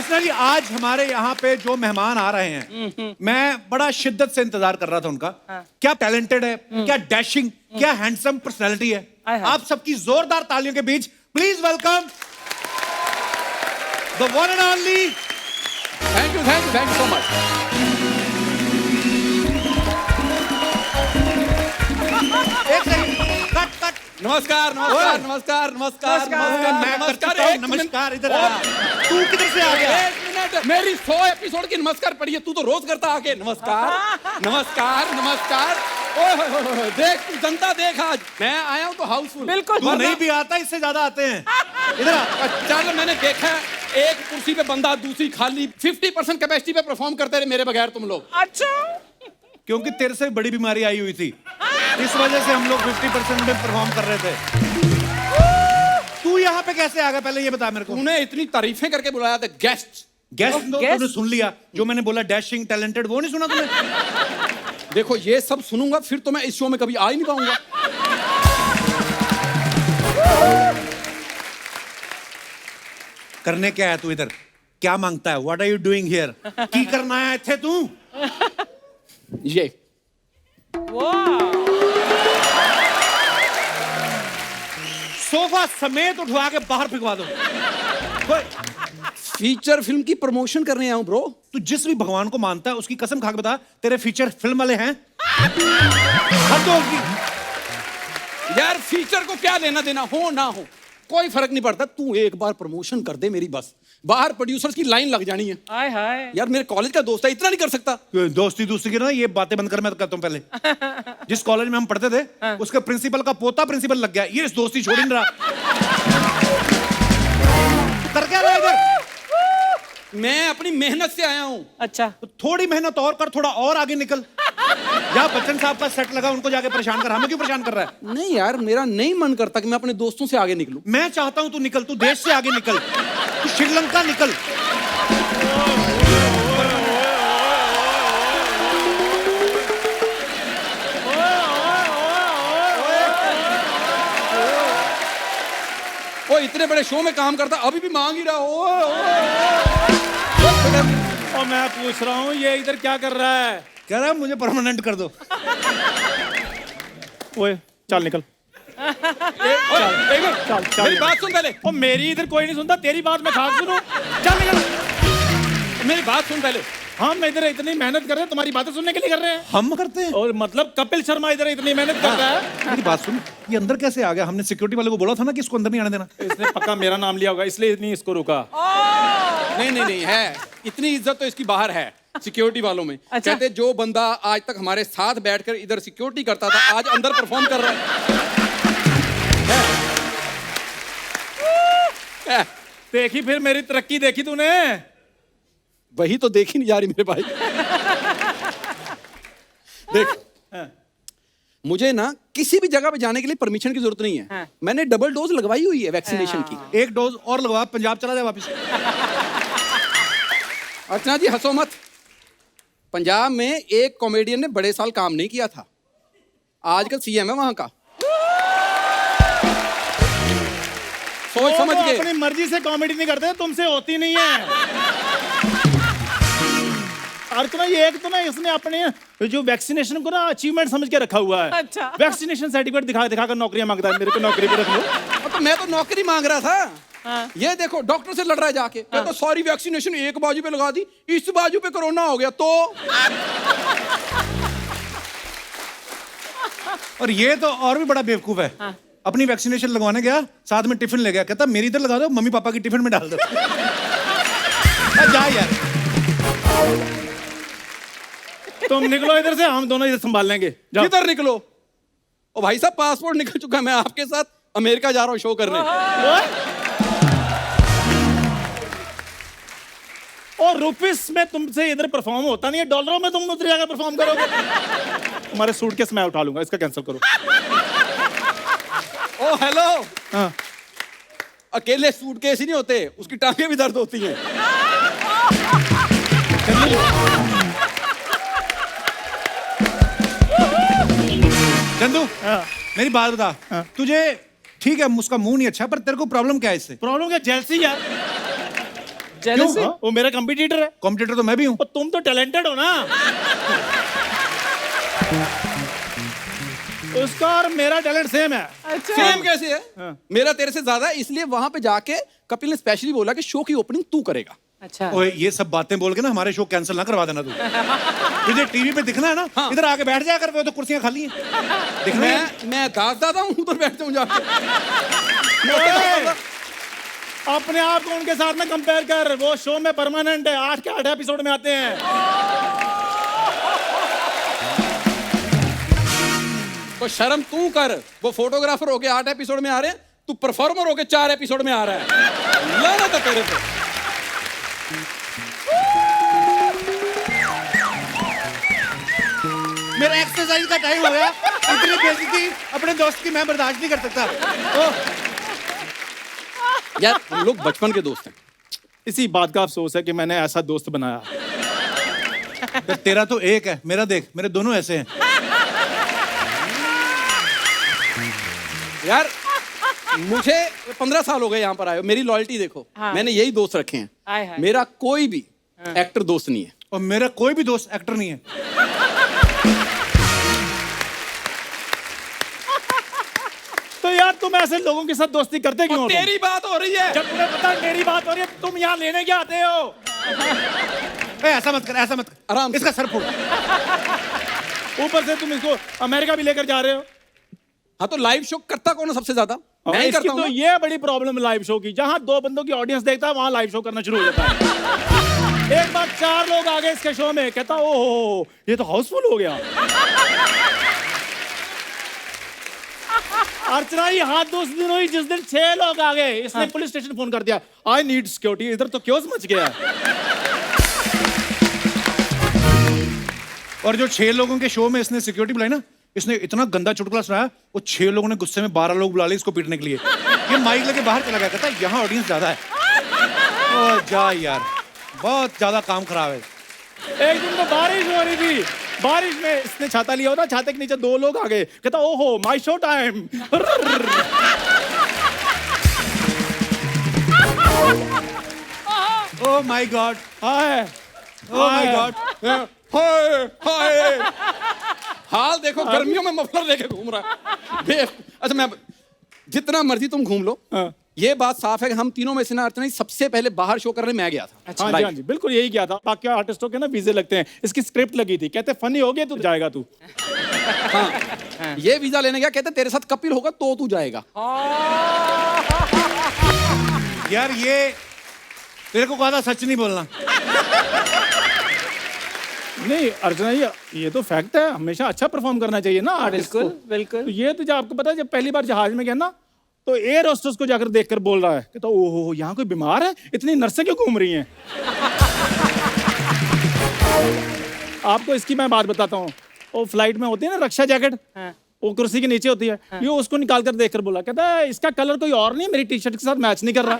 Personally आज हमारे यहाँ पे जो मेहमान आ रहे हैं, मैं बड़ा शिद्दत से इंतजार कर रहा था उनका। क्या टैलेंटेड है, क्या डैशिंग, क्या हैंडसम पर्सनैलिटी है। आप सबकी जोरदार तालियों के बीच please welcome the one and only. Thank you so much. एक सेकंड, कट कट। नमस्कार नमस्कार नमस्कार नमस्कार नमस्कार नमस्कार। इधर आ। तू किधर से आ गया? एक मिनट, मेरी 100 एपिसोड की नमस्कार पढ़ी है, तू तो रोज करता आके नमस्कार नमस्कार नमस्कार। ओए देख तू, जनता देख, आज मैं आया हूँ तो हाउसफुल। बिल्कुल। तू नहीं भी आता, इससे ज्यादा आते हैं। इधर आ। चल, मैंने देखा है एक कुर्सी पे बंदा, दूसरी खाली। 50% कैपेसिटी पे परफॉर्म करते रहे मेरे बगैर तुम लोग। अच्छा, क्योंकि तेरे से बड़ी बीमारी आई हुई थी, इस वजह से हम लोग 50% में परफॉर्म कर रहे थे। तू यहाँ पे कैसे आ गया, पहले ये बता मेरे को। तूने इतनी तारीफें करके बुलाया था। गेस्ट तूने सुन लिया जो मैंने बोला, डैशिंग टैलेंटेड, वो नहीं सुना तूने? देखो, ये सब सुनूंगा फिर तो मैं इस शो में कभी आ ही नहीं पाऊंगा। करने क्या है तू इधर? क्या मांगता है? What are you doing here? की करना है थे तू? ये सोफा समेत उठवा के बाहर फेंकवा दो। फीचर फिल्म की प्रमोशन करने आया हूं ब्रो। तू जिस भी भगवान को मानता है उसकी कसम खा के बता, तेरे फीचर फिल्म वाले हैं? हद होगी यार, फीचर को क्या लेना देना, हो ना हो कोई फर्क नहीं पड़ता। तू एक बार प्रमोशन कर दे मेरी, बस बाहर प्रोड्यूसर्स की लाइन लग जानी है। हाय हाय। यार मेरे कॉलेज का दोस्त है, इतना नहीं कर सकता। दोस्ती दोस्ती की ना ये बातें बंद कर, मैं तो कहता हूं पहले जिस कॉलेज में हम पढ़ते थे उसके प्रिंसिपल का पोता प्रिंसिपल लग गया, ये इस दोस्ती छोड़ ही नहीं रहा। कर क्या रहा है इधर? मैं अपनी मेहनत से आया हूं। अच्छा, तो थोड़ी मेहनत और कर, थोड़ा और आगे निकल। या बच्चन साहब का सेट लगा, उनको जाके परेशान कर, हमें क्यों परेशान कर रहा है? नहीं यार, मेरा नहीं मन करता कि मैं अपने दोस्तों से आगे निकलूं। मैं चाहता हूं तू निकल, तू देश से आगे निकल, तू श्रीलंका निकल। वो इतने बड़े शो में काम करता, अभी भी मांग ही रहा हो। और मैं पूछ रहा हूँ ये इधर क्या कर रहा है? कह रहा है मुझे परमानेंट कर दो। ओए चल निकल। चल चल मेरी बात सुन पहले। और मेरी इधर कोई नहीं सुनता, तेरी बात मैं खास सुनूं? चल निकल। मेरी बात सुन पहले। हम इधर इतनी मेहनत कर रहे हैं, तुम्हारी बातें सुनने के लिए कर रहे हैं। हम करते हैं? और मतलब कपिल शर्मा इधर इतनी मेहनत कर रहा है। मेरी बात सुन, ये अंदर कैसे आ गया? हमने सिक्योरिटी वाले को बोला था ना कि इसको अंदर नहीं आने देना। इसने पक्का मेरा नाम लिया होगा, इसलिए नहीं इसको रुका। नहीं है, इतनी इज्जत तो इसकी बाहर है सिक्योरिटी वालों में। अच्छा। कहते जो बंदा आज तक हमारे साथ बैठकर इधर सिक्योरिटी करता था, आज अंदर परफॉर्म कर रहा है। देखी फिर मेरी तरक्की देखी तूने? वही तो देखी नहीं जा रही मेरे भाई। देख, मुझे ना किसी भी जगह पे जाने के लिए परमिशन की जरूरत नहीं है। हाँ। मैंने डबल डोज लगवाई हुई है वैक्सीनेशन की। एक डोज और लगवा, पंजाब चला जाए वापस। अर्चना जी हंसो मत। पंजाब में एक कॉमेडियन ने बड़े साल काम नहीं किया था, आजकल सीएम है वहां का। सोच समझ के। अपनी मर्जी से कॉमेडी नहीं करते, तुमसे होती नहीं है। अर्चना ये एक तो ना इसने अपने जो वैक्सीनेशन को ना अचीवमेंट समझ के रखा हुआ है। अच्छा। वैक्सीनेशन सर्टिफिकेट दिखा दिखाकर नौकरियां मांगता है, मेरे को नौकरी पे रख लो। तो मैं तो नौकरी मांग रहा था। ये देखो डॉक्टर से लड़ रहा है जाके। मैं तो सॉरी वैक्सीनेशन एक बाजू पे लगा दी, इस बाजू पे कोरोना हो गया तो। और ये तो और भी बड़ा बेवकूफ है। अपनी वैक्सीनेशन लगवाने गया, साथ में टिफिन ले गया, कहता मेरी इधर लगा दो, मम्मी पापा की टिफिन में डाल दो। जा यार, तुम निकलो इधर से, हम दोनों इधर संभाल लेंगे। जाओ। किधर निकलो? ओ भाई साहब, पासपोर्ट निकल चुका है, मैं आपके साथ अमेरिका जा रहा हूँ शो करने। और रुपीस में तुमसे इधर परफॉर्म होता नहीं है, डॉलरों में तुम उधर जाकर परफॉर्म करोगे। तुम्हारे सूटकेस मैं उठा लूंगा, इसका कैंसिल करो। ओ हेलो। हाँ। अकेले सूटकेस ही नहीं होते, उसकी टांगें भी दर्द होती हैं। चंदू मेरी बात बता, तुझे ठीक है उसका मुंह नहीं अच्छा, पर तेरे को प्रॉब्लम क्या है इससे? प्रॉब्लम क्या? जेलसी यार। Jealousy? हाँ, वो मेरा कंपटीटर है। कॉम्पिटिटर तो मैं भी हूँ। और तुम तो टैलेंटेड हो ना। उसका और मेरा टैलेंट सेम है। अच्छा। सेम कैसे है? हाँ। मेरा तेरे से ज्यादा है, इसलिए वहां पे जाके कपिल ने स्पेशली बोला कि शो की ओपनिंग तू करेगा। अच्छा। ओए ये सब बातें बोल के ना हमारे शो कैंसिल ना करवा देना तू। तुझे टीवी पे दिखना है ना, हाँ। इधर आके बैठ जाया कर, वो तो कुर्सियां खाली हैं। दिखना है? मैं दास दादा हूँ, उधर बैठ जाऊँ जाके। अपने आप को उनके साथ में कंपेयर कर, वो शो में परमानेंट है, 8 के 8 एपिसोड में आते हैं। तो शर्म तू कर, वो फोटोग्राफर होके 8 एपिसोड में आ रहे हैं, तू परफॉर्मर होके 4 एपिसोड में आ रहा है। लानत है तेरे पे। मेरा एक्सरसाइज का टाइम हो गया, इतनी बेइज्जती अपने दोस्त की मैं बर्दाश्त नहीं कर सकता। यार हम लोग बचपन के दोस्त हैं। इसी बात का अफसोस है कि मैंने ऐसा दोस्त बनाया। तो तेरा तो एक है, मेरा देख, मेरे दोनों ऐसे हैं। यार मुझे 15 साल हो गए यहाँ पर आए हो, मेरी लॉयल्टी देखो। हाँ। मैंने यही दोस्त रखे हाय हैं। हाय। मेरा कोई भी एक्टर दोस्त नहीं है। और मेरा कोई भी दोस्त एक्टर नहीं है। तो यार तुम ऐसे लोगों के साथ दोस्ती करते क्यों हो? तुम? तेरी बात हो रही है। जब तुम्हें पता है मेरी बात हो रही है, तुम यहाँ लेने क्या आते हो? ऐसा मत कर, ऐसा मत कर, आराम से। इसका सर फोड़। ऊपर से तुम इसको अमेरिका भी लेकर जा रहे हो। हाँ तो लाइव शो करता कौन है सबसे ज्यादा? और मैं ही इसकी करता तो हूँ। ये बड़ी प्रॉब्लम है लाइव शो की, जहां 2 बंदों की ऑडियंस देखता है वहां लाइव शो करना शुरू हो जाता है। एक बार 4 लोग आ गए इसके शो में, कहता ओहो ये तो हाउसफुल हो गया। अर्चना ही हाथ दोस्त दिन हुई जिस दिन 6 लोग आ गए, इसने पुलिस स्टेशन फोन कर दिया, आई नीड सिक्योरिटी, इधर तो क्यों मच गया। और जो 6 लोगों के शो में इसने सिक्योरिटी बुलाई ना, इसने इतना गंदा चुटकुला सुनाया, वो 6 लोगों ने गुस्से में 12 लोग बुला लिए इसको पीटने के लिए। ये माइक लेके बाहर चला गया, कहता यहाँ ऑडियंस ज्यादा है। ओ जा यार, बहुत ज्यादा काम खराब है। एक दिन तो बारिश हो रही थी, बारिश में इसने छाता लिया होता, छाते के नीचे 2 लोग आ गए, कहता ओहो my show time. Oh my God, हाय ओ माय गॉड। हाय हाय। हाल देखो, गर्मियों में मफलर लेके घूम रहा है। अच्छा मैं, जितना मर्जी तुम घूम लो, हाँ। ये बात साफ है कि हम तीनों में से ना अर्चना सबसे पहले बाहर शो करने मैं गया था। हाँ जी, हाँ जी, बिल्कुल यही किया था। बाकी आर्टिस्टों के ना वीजे लगते हैं, इसकी स्क्रिप्ट लगी थी, कहते फनी हो गया तो जाएगा तू। हाँ। ये वीजा लेने गया, कहते तेरे साथ कपिल होगा तो तू जाएगा। यार ये तेरे को कहा था सच नहीं बोलना। नहीं अर्चना, ये तो फैक्ट है, हमेशा अच्छा परफॉर्म करना चाहिए ना आर्टिस्ट को। बिल्कुल बिल्कुल। तो ये तो जब आपको पता है, जब पहली बार जहाज में गया ना, तो एयर होस्टेस को जाकर देखकर बोल रहा है, कहता ओहो यहाँ कोई बीमार है, इतनी नर्सें क्यों घूम रही हैं। आपको इसकी मैं बात बताता हूँ, वो फ्लाइट में होती है ना रक्षा जैकेट, हाँ। वो कुर्सी के नीचे होती है, ये उसको निकाल कर देखकर बोला, कहता है इसका कलर कोई और नहीं, मेरी टी शर्ट के साथ मैच नहीं कर रहा।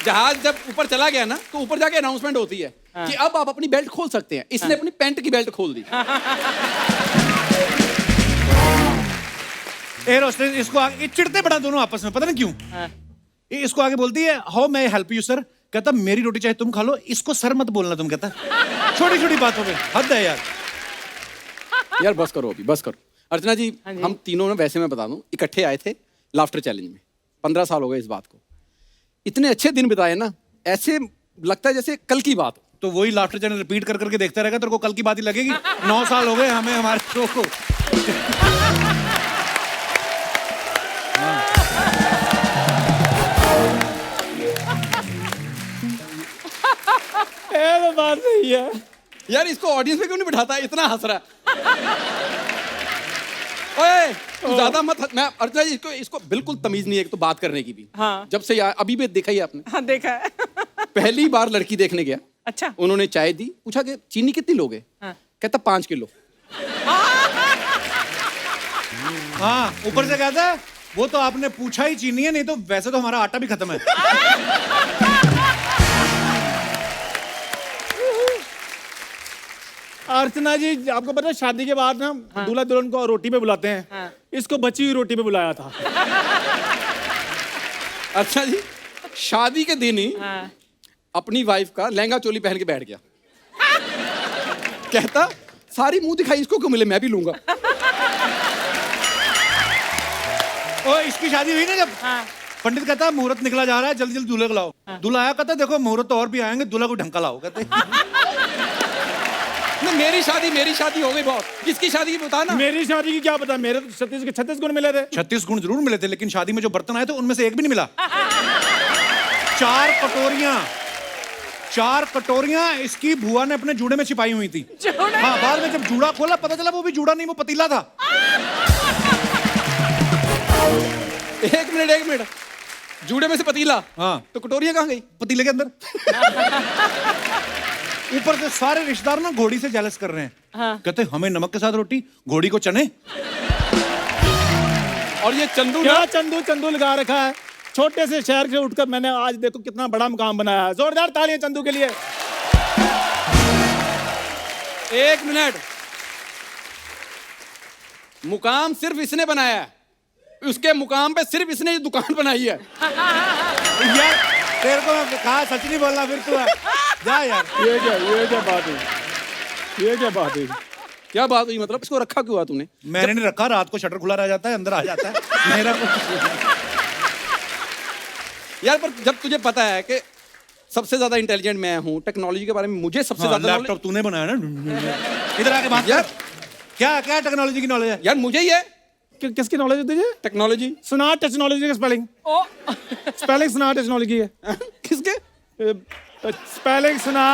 जहाज जब ऊपर चला गया ना, तो ऊपर जाके अनाउंसमेंट होती है कि अब आप अपनी बेल्ट खोल सकते हैं। इसने अपनी पैंट की बेल्ट खोल दी। एयर होस्टेस इसको आगे, चिढ़ते बड़ा दोनों आपस में, पता नहीं क्यों। ये इसको आगे बोलती है how may I help you sir, कहता मेरी रोटी चाहे तुम खा लो, इसको सर मत बोलना तुम, कहता छोटी छोटी बातों पे हद है यार। यार बस करो अभी, बस करो। अर्चना जी, हम तीनों ने, वैसे मैं बता दूं, इकट्ठे आए थे लाफ्टर चैलेंज में। 15 साल हो गए इस बात को। इतने अच्छे दिन बिताए ना, ऐसे लगता है जैसे कल की बात। तो वही लाफ्टर चैनल रिपीट कर करके देखता रहेगा, तेरे को कल की बात ही लगेगी। 9 साल हो गए हमें हमारे शो को। ये बात नहीं है यार इसको ऑडियंस में क्यों नहीं बिठाता, इतना हंस रहा है। ओए तू ज्यादा मत मैं अर्चना जी, इसको बिल्कुल तमीज नहीं है एक तो बात करने की भी। हाँ। जब से अभी भी देखा ही आपने। हाँ देखा है। पहली बार लड़की देखने गया, अच्छा। उन्होंने चाय दी, पूछा कि चीनी कितनी लोगे, हाँ। कहता 5 किलो। हाँ, ऊपर से कहता है वो तो आपने पूछा ही चीनी है, नहीं तो वैसे तो हमारा आटा भी खत्म है। अर्चना जी, आपको पता है शादी के बाद ना दूल्हा दुल्हन को रोटी पे बुलाते हैं, हाँ। इसको बची हुई रोटी पे बुलाया था। अच्छा जी, शादी के दिन ही अपनी वाइफ का लहंगा चोली पहन के बैठ गया। कहता सारी मुंह दिखाई इसको क्यों मिले, मैं भी लूंगा। ओ इसकी शादी हुई ना जब, पंडित कहता मुहूर्त निकला जा रहा है, जल्दी जल्दी दूल्हे को लाओ। दूल्हा आया, कहता देखो मुहूर्त तो और भी आएंगे, दूल्हा को ढंका लाओ। कहते ना मेरी शादी हो गई बहुत, किसकी शादी की बता ना। मेरी शादी की क्या पता, मेरे तो 36 के 36 गुण मिले थे। 36 गुण जरूर मिले थे, लेकिन शादी में जो बर्तन आए थे उनमें से एक भी नहीं मिला। 4 कटोरियां इसकी बुआ ने अपने जूड़े में छिपाई हुई थी। हाँ, बाद में जब जूड़ा खोला पता चला वो भी जूड़ा नहीं, वो पतीला था। एक मिनट, जूड़े में से पतीला, हाँ, तो कटोरियां कहाँ गई? पतीले के अंदर। ऊपर से सारे रिश्तेदार ना घोड़ी से जेलस कर रहे हैं। कहते हमें नमक के साथ रोटी, घोड़ी को चने। और ये चंदू क्या चंदू लगा रखा है। छोटे से शहर से उठकर मैंने आज देखो कितना बड़ा मुकाम बनाया है। जोरदार तालियां चंदू के लिए। एक मिनट, मुकाम सिर्फ इसने बनाया है, उसके मुकाम पे सिर्फ इसने ये दुकान बनाई है। यार तेरे को मैं कहा सच नहीं बोलना, फिर तू जा यार। ये क्या बात है, ये क्या बात है? क्या बात हुई मतलब? इसको रखा क्यों हुआ तूने? मैंने नहीं रखा, रात को शटर खुला रह जाता है, अंदर आ जाता है मेरा कुछ। यार पर जब तुझे पता है कि सबसे ज्यादा इंटेलिजेंट मैं हूँ टेक्नोलॉजी के बारे में, मुझे सबसे ज्यादा लैपटॉप तूने बनाया ना, इधर आके बात यार। क्या क्या टेक्नोलॉजी की नॉलेज है यार मुझे ही है किसकी नॉलेज है तुझे? टेक्नोलॉजी। सुना टेक्नोलॉजी का स्पेलिंग। स्पेलिंग सुना टेक्नोलॉजी है। किसके? स्पेलिंग सुना।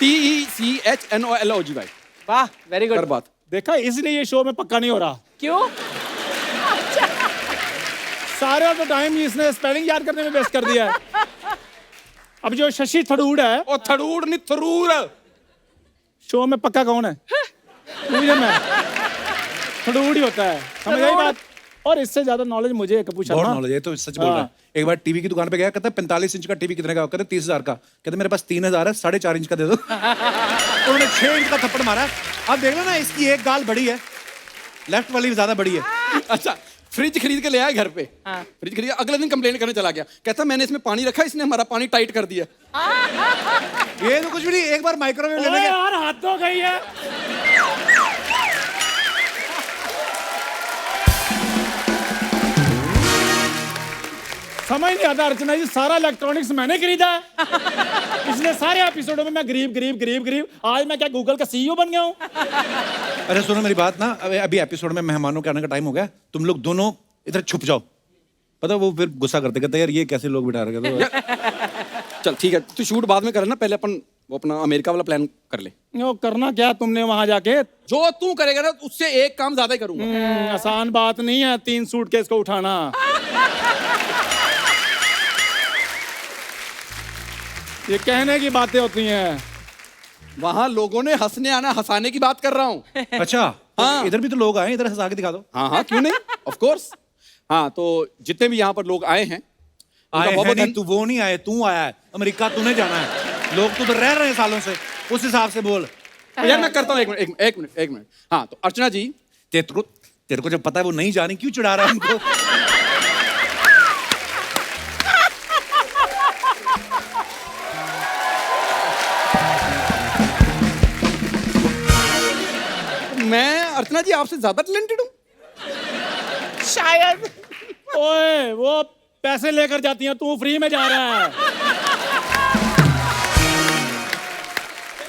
TECHNOLOGY। वाह, वेरी कर गुड। बात। देखा, इसलिए ये शो में पक्का नहीं हो रहा। क्यों? सारे ऑफ द टाइम इसने स्पेलिंग याद करने में वेस्ट कर दिया है। अब जो शशि थरूर है, ओ थरूर नहीं थरूर। शो में पक्का कौन है? मुझे मैं थरूर ही होता है, समझ आई बात? और इससे ज्यादा नॉलेज मुझे है कपूर बहुत शर्मा। नॉलेज है, तो सच बोल रहा है। एक बार टीवी की दुकान पे गया, कहता 45 इंच का टीवी कितने का? कहते 30,000 का। कहते मेरे पास 3,000 है, 4.5 इंच का दे दो। उन्होंने 6 इंच का थप्पड़ मारा। अब देख लो ना, इसकी एक गाल बड़ी है, लेफ्ट वाली ज्यादा बड़ी है। अच्छा, फ्रिज खरीद के ले आया घर पे। फ्रिज खरीद, अगले दिन कंप्लेंट करने चला गया। कहता मैंने इसमें पानी रखा, इसने हमारा पानी टाइट कर दिया। ये तो कुछ भी नहीं, एक बार माइक्रोवेव ले ओए लेंगे। यार, हाथ तो गई है। समझ नहीं आता अर्चना जी, सारा इलेक्ट्रॉनिक्स मैंने खरीदा है। पिछले सारे एपिसोडों में मैं गरीब। आज मैं क्या गूगल का सीईओ बन गया हूँ? अरे सुनो मेरी बात ना, अभी एपिसोड में मेहमानों के आने का टाइम हो गया, तुम लोग दोनों इधर छुप जाओ। पता वो फिर गुस्सा करते, कहते यार ये कैसे लोग बिठा रहे। चल ठीक है, तू शूट बाद में करना, पहले अपन वो अपना अमेरिका वाला प्लान कर ले। वो करना क्या तुमने वहां जाके? जो तू करेगा ना उससे एक काम ज्यादा ही करूंगा। आसान बात नहीं है 3 सूटकेस को उठाना। ये कहने की बातें होती हैं। वहां लोगों ने हंसने आना, हंसाने की बात कर रहा हूँ। अच्छा हाँ। इधर भी तो लोग आए, इधर हंसा के दिखा दो। हाँ क्यों नहीं, ऑफ कोर्स। हाँ तो जितने भी यहाँ पर लोग आए हैं, आए बहुत हैं नहीं, बहुत तू वो नहीं आए, तू आया है। अमेरिका तूने जाना है, लोग तो उधर रह रहे हैं सालों से, उस हिसाब से बोल। यार मैं करता हूँ, एक मिनट। हाँ तो अर्चना जी, तेरे को जब पता है वो नहीं जाने, क्यों चिढ़ा रहा है हमको? मैं अर्चना जी आपसे ज्यादा टैलेंटेड हूँ शायद। ओए वो पैसे लेकर जाती हैं, तू फ्री में जा रहा है।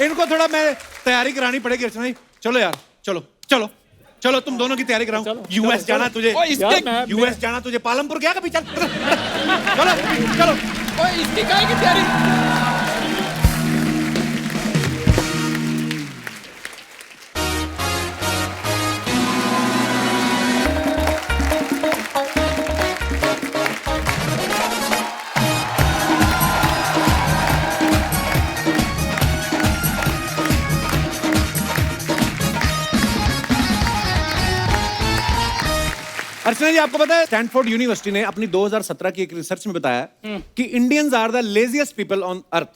इनको थोड़ा मैं तैयारी करानी पड़ेगी अर्चना जी। चलो यार, चलो तुम दोनों की तैयारी कराऊं। यूएस जाना है तुझे, यूएस जाना तुझे, पालमपुर गया कभी? चल चलो। ओए इसकी काय की तैयारी? अर्चना जी आपको पता है स्टैनफोर्ड यूनिवर्सिटी ने अपनी 2017 की एक रिसर्च में बताया कि Indians are the laziest people on earth.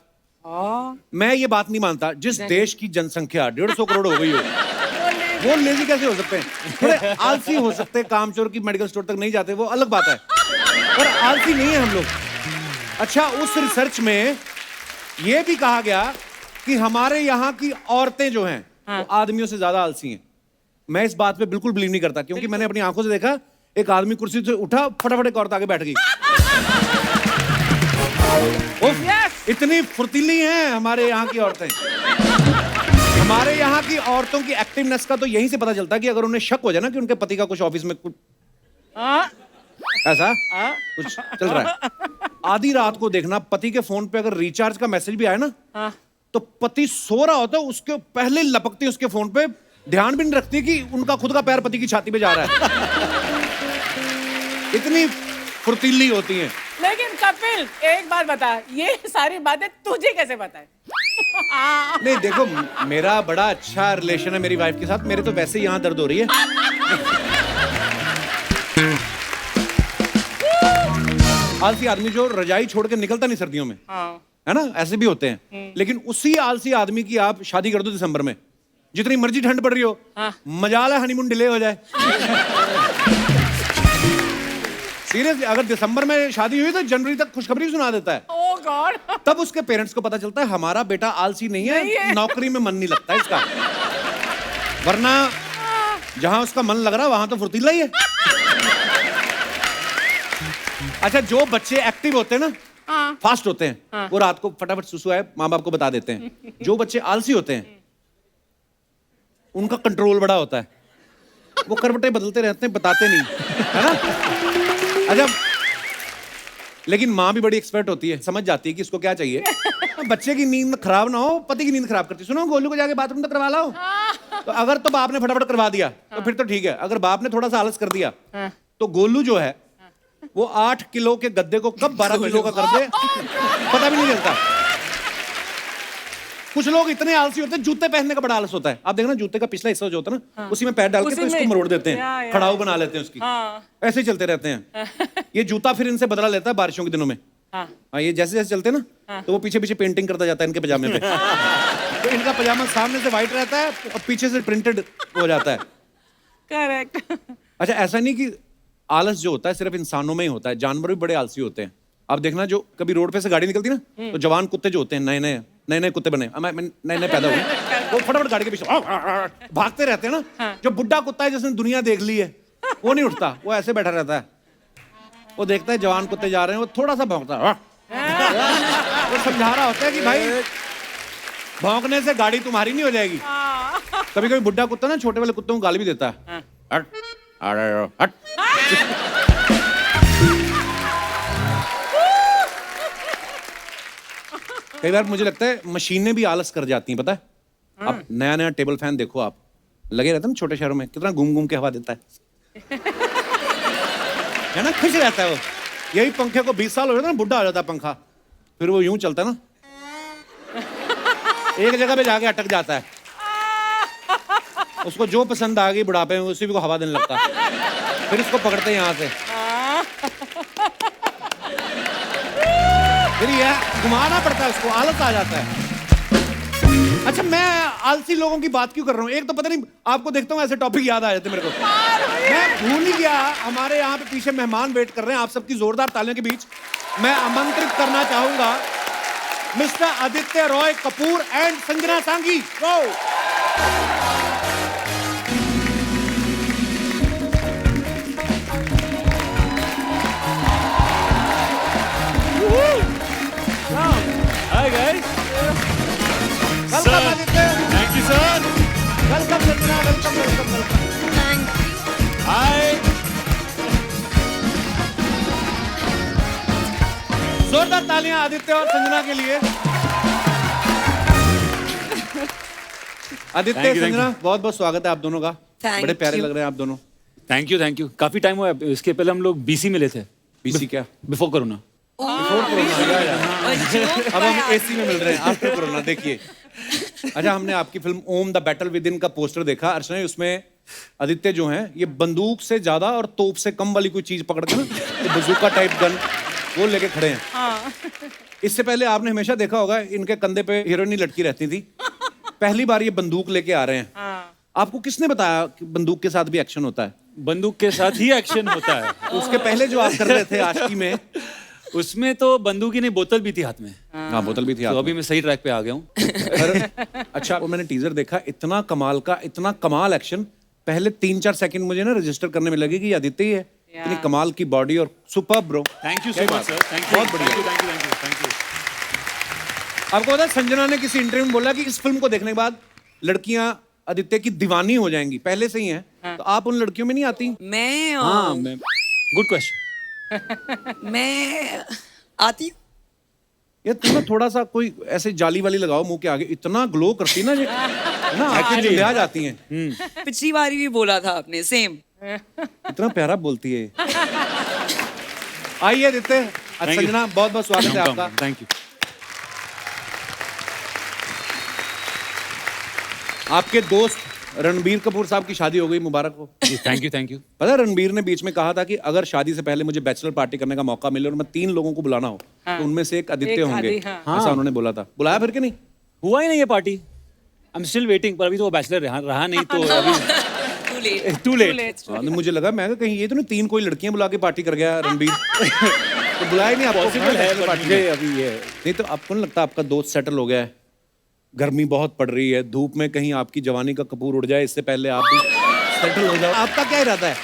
मैं ये बात नहीं मानता, जिस देश की जनसंख्या 150 करोड़ हो गई हो, वो लेजी कैसे हो सकते हैं? थोड़े आलसी हो सकते हैं, कामचोर की मेडिकल स्टोर तक नहीं जाते, वो अलग बात है, पर आलसी नहीं है हम लोग। अच्छा, उस रिसर्च में ये भी कहा गया कि हमारे यहाँ की औरतें जो हैं वो आदमियों से ज्यादा आलसी हैं। मैं इस बात पे बिल्कुल बिलीव नहीं करता, क्योंकि मैंने अपनी आंखों से देखा, एक आदमी कुर्सी से उठा, फटाफट एक औरत आगे बैठ गई। इतनी फुर्तीली हैं हमारे यहाँ की औरतें। हमारे यहाँ की औरतों की एक्टिवनेस का तो यहीं से पता चलता है कि अगर उन्हें शक हो जाए ना कि उनके पति का कुछ ऑफिस में कुछ ऐसा कुछ चल रहा है, आधी रात को देखना पति के फोन पे अगर रिचार्ज का मैसेज भी आए ना, तो पति सो रहा होता है, उसके पहले लपकती है उसके फोन पे, ध्यान भी नहीं रखती कि उनका खुद का पैर पति की छाती पे जा रहा है। इतनी फुर्तीली होती हैं। लेकिन कपिल, एक बात बता, ये सारी बातें तुझे कैसे पता है? नहीं देखो, मेरा बड़ा अच्छा रिलेशन है मेरी वाइफ के साथ, मेरे तो वैसे ही यहाँ दर्द हो रही है। आलसी आदमी जो रजाई छोड़ के निकलता नहीं सर्दियों में, है ना, ऐसे भी होते हैं। लेकिन उसी आलसी आदमी की आप शादी कर दो दिसंबर में, जितनी मर्जी ठंड पड़ रही हो, मजाल है हनीमून डिले हो जाए। सीरियसली, अगर दिसंबर में शादी हुई तो जनवरी तक खुशखबरी सुना देता है। ओह गॉड। तब उसके पेरेंट्स को पता चलता है हमारा बेटा आलसी नहीं है, नौकरी में मन नहीं लगता इसका, वरना जहां उसका मन लग रहा वहां तो फुर्तीला ही है। अच्छा, जो बच्चे एक्टिव होते हैं ना, फास्ट होते हैं, वो रात को फटाफट सुसु आए माँ बाप को बता देते हैं। जो बच्चे आलसी होते हैं उनका कंट्रोल बड़ा होता है, वो करवटें बदलते रहते हैं, बताते नहीं, है ना। अच्छा, लेकिन माँ भी बड़ी एक्सपर्ट होती है, समझ जाती है कि इसको क्या चाहिए। बच्चे की नींद खराब ना हो, पति की नींद खराब करती है। सुनो, गोलू को जाके बाथरूम तक करवा लाओ। तो अगर तो बाप ने फटाफट करवा दिया तो फिर तो ठीक है, अगर बाप ने थोड़ा सा आलस कर दिया तो गोलू जो है वो 8 किलो के गद्दे को कब 12 किलो का कर दे पता भी नहीं चलता। कुछ लोग इतने आलसी होते हैं, जूते पहनने का बड़ा आलस होता है। आप देखना, जूते का पिछला हिस्सा जो होता है ना, उसी में पैर डाल के तो इसको मरोड़ देते हैं, खड़ाऊ बना लेते हैं उसकी, ऐसे ही चलते रहते हैं। ये जूता फिर इनसे बदला लेता है बारिशों के दिनों में। हाँ, ये जैसे जैसे चलते हैं ना, तो वो पीछे पीछे पेंटिंग करता जाता है इनके पजामे पे। तो इनका पजामा सामने से व्हाइट रहता है और पीछे से प्रिंटेड हो जाता है। करेक्ट। अच्छा, ऐसा नहीं कि आलस जो होता है सिर्फ इंसानों में ही होता है, जानवर भी बड़े आलसी होते हैं। आप देखना, जो कभी रोड पे से गाड़ी निकलती ना, तो जवान कुत्ते जो होते हैं, नए नए कुत्ते बने, नए पैदा हुए, वो फटाफट गाड़ी के पीछे भागते रहते हैं ना। जो बुड्ढा कुत्ता है जिसने दुनिया देख ली है, वो नहीं उठता, वो ऐसे बैठा रहता है। वो देखता है जवान कुत्ते जा रहे हैं, वो थोड़ा सा भौंकता है, वो समझा रहा होता है कि भाई भौंकने से गाड़ी तुम्हारी नहीं हो जाएगी। कभी कभी बुड्ढा कुत्ता ना छोटे वाले कुत्तों को गाली भी देता है, हट हट। कई बार मुझे लगता है मशीनें भी आलस कर जाती हैं, पता है। आप नया नया टेबल फैन देखो, आप लगे रहते हैं ना छोटे शहरों में, कितना घूम घूम के हवा देता है ना, खुश रहता है वो। यही पंखे को 20 साल हो जाता है ना, बुढ़ा हो जाता है पंखा, फिर वो यूं चलता है ना, एक जगह पे जाके अटक जाता है। उसको जो पसंद आ गई बुढ़ापे में, उसी को हवा देने लगता है, फिर उसको पकड़ते हैं यहाँ से, फिर यह घुमाना पड़ता है उसको, आलस आ जाता है। अच्छा, मैं आलसी लोगों की बात क्यों कर रहा हूँ? एक तो पता नहीं, आपको देखता हूँ ऐसे टॉपिक याद आ जाते मेरे को, मैं भूल ही गया। हमारे यहाँ पे पीछे मेहमान वेट कर रहे हैं, आप सबकी जोरदार तालियों के बीच मैं आमंत्रित करना चाहूंगा मिस्टर आदित्य रॉय कपूर एंड संजना सांगी। Hi guys. Welcome Aditya. Thank you sir. Welcome Sanjana, welcome. Hi. जोरदार तालियां आदित्य और संजना के लिए। आदित्य, संजना, बहुत बहुत स्वागत है आप दोनों का। बड़े प्यारे लग रहे हैं आप दोनों। Thank you. काफी टाइम हुआ है, इसके पहले हम लोग BC मिले थे। BC क्या? Before corona. अब हम AC में मिल रहे हैं आफ्टर कोरोना। देखिए, अच्छा, हमने आपकी film Om the battle within का पोस्टर देखा अर्चना, उसमें आदित्य जो हैं ये बंदूक से ज्यादा और तोप से कम वाली कोई चीज पकड़ के ना, तो बंदूका टाइप गन वो लेके खड़े हैं। इससे पहले आपने हमेशा देखा होगा इनके कंधे पे हीरोइनी लटकी रहती थी, पहली बार ये बंदूक लेके आ रहे हैं। आपको किसने बताया कि बंदूक के साथ भी एक्शन होता है? बंदूक के साथ ही एक्शन होता है। उसके पहले जो आप कर रहे थे आशिकी में, उसमें तो बंदूक ही नहीं, बोतल भी थी हाथ में। हाँ बोतल भी थी तो हाथ अभी मैं सही ट्रैक पे आ गया हूँ। में। अच्छा, वो मैंने टीजर देखा, इतना कमाल का, इतना कमाल एक्शन, पहले 3-4 सेकंड मुझे ना रजिस्टर करने में लगे कि ये आदित्य ही है। इतनी कमाल की बॉडी और super bro. Thank you so much sir, thank you, बहुत बढ़िया। Thank you. आपको पता है संजना ने किसी इंटरव्यू में बोला कि इस फिल्म को देखने के बाद लड़कियां आदित्य की दीवानी हो जाएंगी, पहले से ही हैं। तो आप उन लड़कियों में नहीं आती? मैं हाँ मैं, गुड क्वेश्चन। मैं आती हूँ। ये तुम ना थोड़ा सा कोई ऐसे जाली वाली लगाओ मुंह के आगे, इतना ग्लो करती ना ये, ना आंखें आ जाती हैं। पिछली बारी भी बोला था आपने, सेम। इतना प्यारा बोलती है। आइए आदित्य, संजना बहुत बहुत स्वागत है आपका। Thank you. आपके दोस्त रणबीर कपूर साहब की शादी हो गई, मुबारक हो। Thank you, thank you. पता है रणबीर ने बीच में कहा था कि अगर शादी से पहले मुझे बैचलर पार्टी करने का मौका मिले और मैं 3 लोगों को बुलाना हो तो उनमें से एक आदित्य होंगे। ऐसा उन्होंने बोला था। बुलाया फिर कि नहीं? हुआ ही नहीं ये party. I am still waiting, पर अभी तो वो बैचलर रहा नहीं, तो अभी टू लेट। To late. हाँ, मुझे लगा मैं कहा कहीं ये तो नहीं 3 कोई लड़कियां बुला के पार्टी कर गया रणबीर। तो बुलाया ही नहीं आपको? पॉसिबल है, bachelor पर party मुझे में। अभी ये नहीं तो आपको नहीं लगता आपका दोस्त सेटल हो गया है? गर्मी बहुत पड़ रही है, धूप में कहीं आपकी जवानी का कपूर उड़ जाए, इससे पहले आप भी सेटल हो जाओ। आपका क्या इरादा है?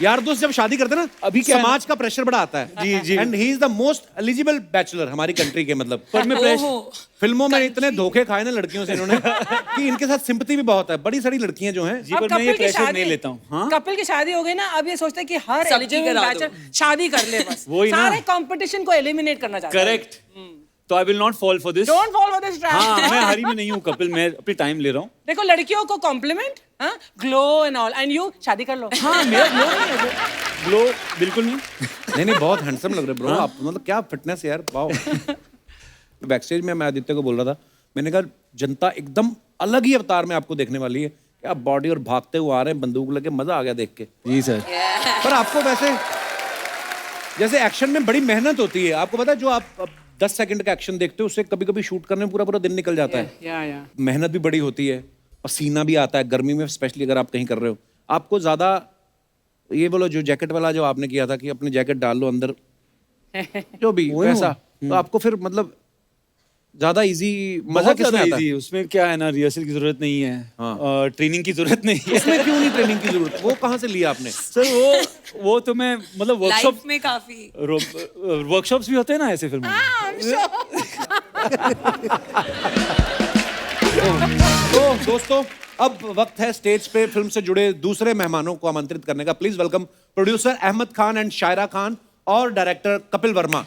यार दोस्त जब शादी करते हैं ना, अभी समाज का प्रेशर बड़ा आता है। जी, जी। And he is the most eligible bachelor हमारी कंट्री के, मतलब पर मैं फिल्मों में इतने धोखे खाए ना लड़कियों से इन्होंने कि इनके साथ सिंपैथी भी बहुत है। बड़ी सारी लड़कियां जो हैं, जी, पर मैं ये प्रेशर नहीं लेता हूँ। हाँ, कपिल की शादी हो गई ना, अब ये सोचते हैं कि हर सबकी एलिजिबल करा दो। बैचलर शादी कर ले बस। वही ना। सारे कंपटीशन को एलिमिनेट करना चाहते हैं। करेक्ट। तो I will not fall for this. Don't follow this trap. हाँ, मैं हरी में नहीं हूँ कपिल, मैं अपनी टाइम ले रहा हूँ। देखो लड़कियों को compliment, glow and all, and you शादी कर लो। हाँ, मेरा ग्लो नहीं है, ग्लो बिल्कुल नहीं। नहीं बहुत हैंडसम लग रहे ब्रो आप, मतलब क्या फिटनेस है यार, वाओ। बैकस्टेज में मैं आदित्य को बोल रहा था, मैंने कहा जनता एकदम अलग ही अवतार में आपको देखने वाली है। क्या बॉडी और भागते हुए आ रहे हैं, बंदूक लेके, मजा आ गया देख के। जी सर। पर आपको वैसे जैसे एक्शन में बड़ी मेहनत होती है, आपको पता है जो आप 10 सेकंड का एक्शन देखते हो उससे कभी कभी शूट करने में पूरा पूरा दिन निकल जाता है। या मेहनत भी बड़ी होती है, पसीना भी आता है गर्मी में, स्पेशली अगर आप कहीं कर रहे हो। आपको ज्यादा ये बोलो जो जैकेट वाला जो आपने किया था कि अपनी जैकेट डाल लो अंदर, जो भी वैसा, तो आपको फिर मतलब ज्यादा इजी, मजा बहुत किसमें ज्यादा आता है? easy, उसमें क्या है ना, रिहर्सल की जरूरत नहीं है, हाँ। ट्रेनिंग की जरूरत नहीं है। उसमें क्यों नहीं ट्रेनिंग की जरूरत? वो कहाँ से लिया आपने? सर वो तो मैं मतलब वर्कशॉप लाइफ में काफी वर्कशॉप्स भी होते हैं ना ऐसे फिल्मों में। तो दोस्तों अब वक्त है स्टेज पे फिल्म से जुड़े दूसरे मेहमानों को आमंत्रित करने का। Please welcome producer Ahmed Khan and Shaira Khan और डायरेक्टर कपिल वर्मा।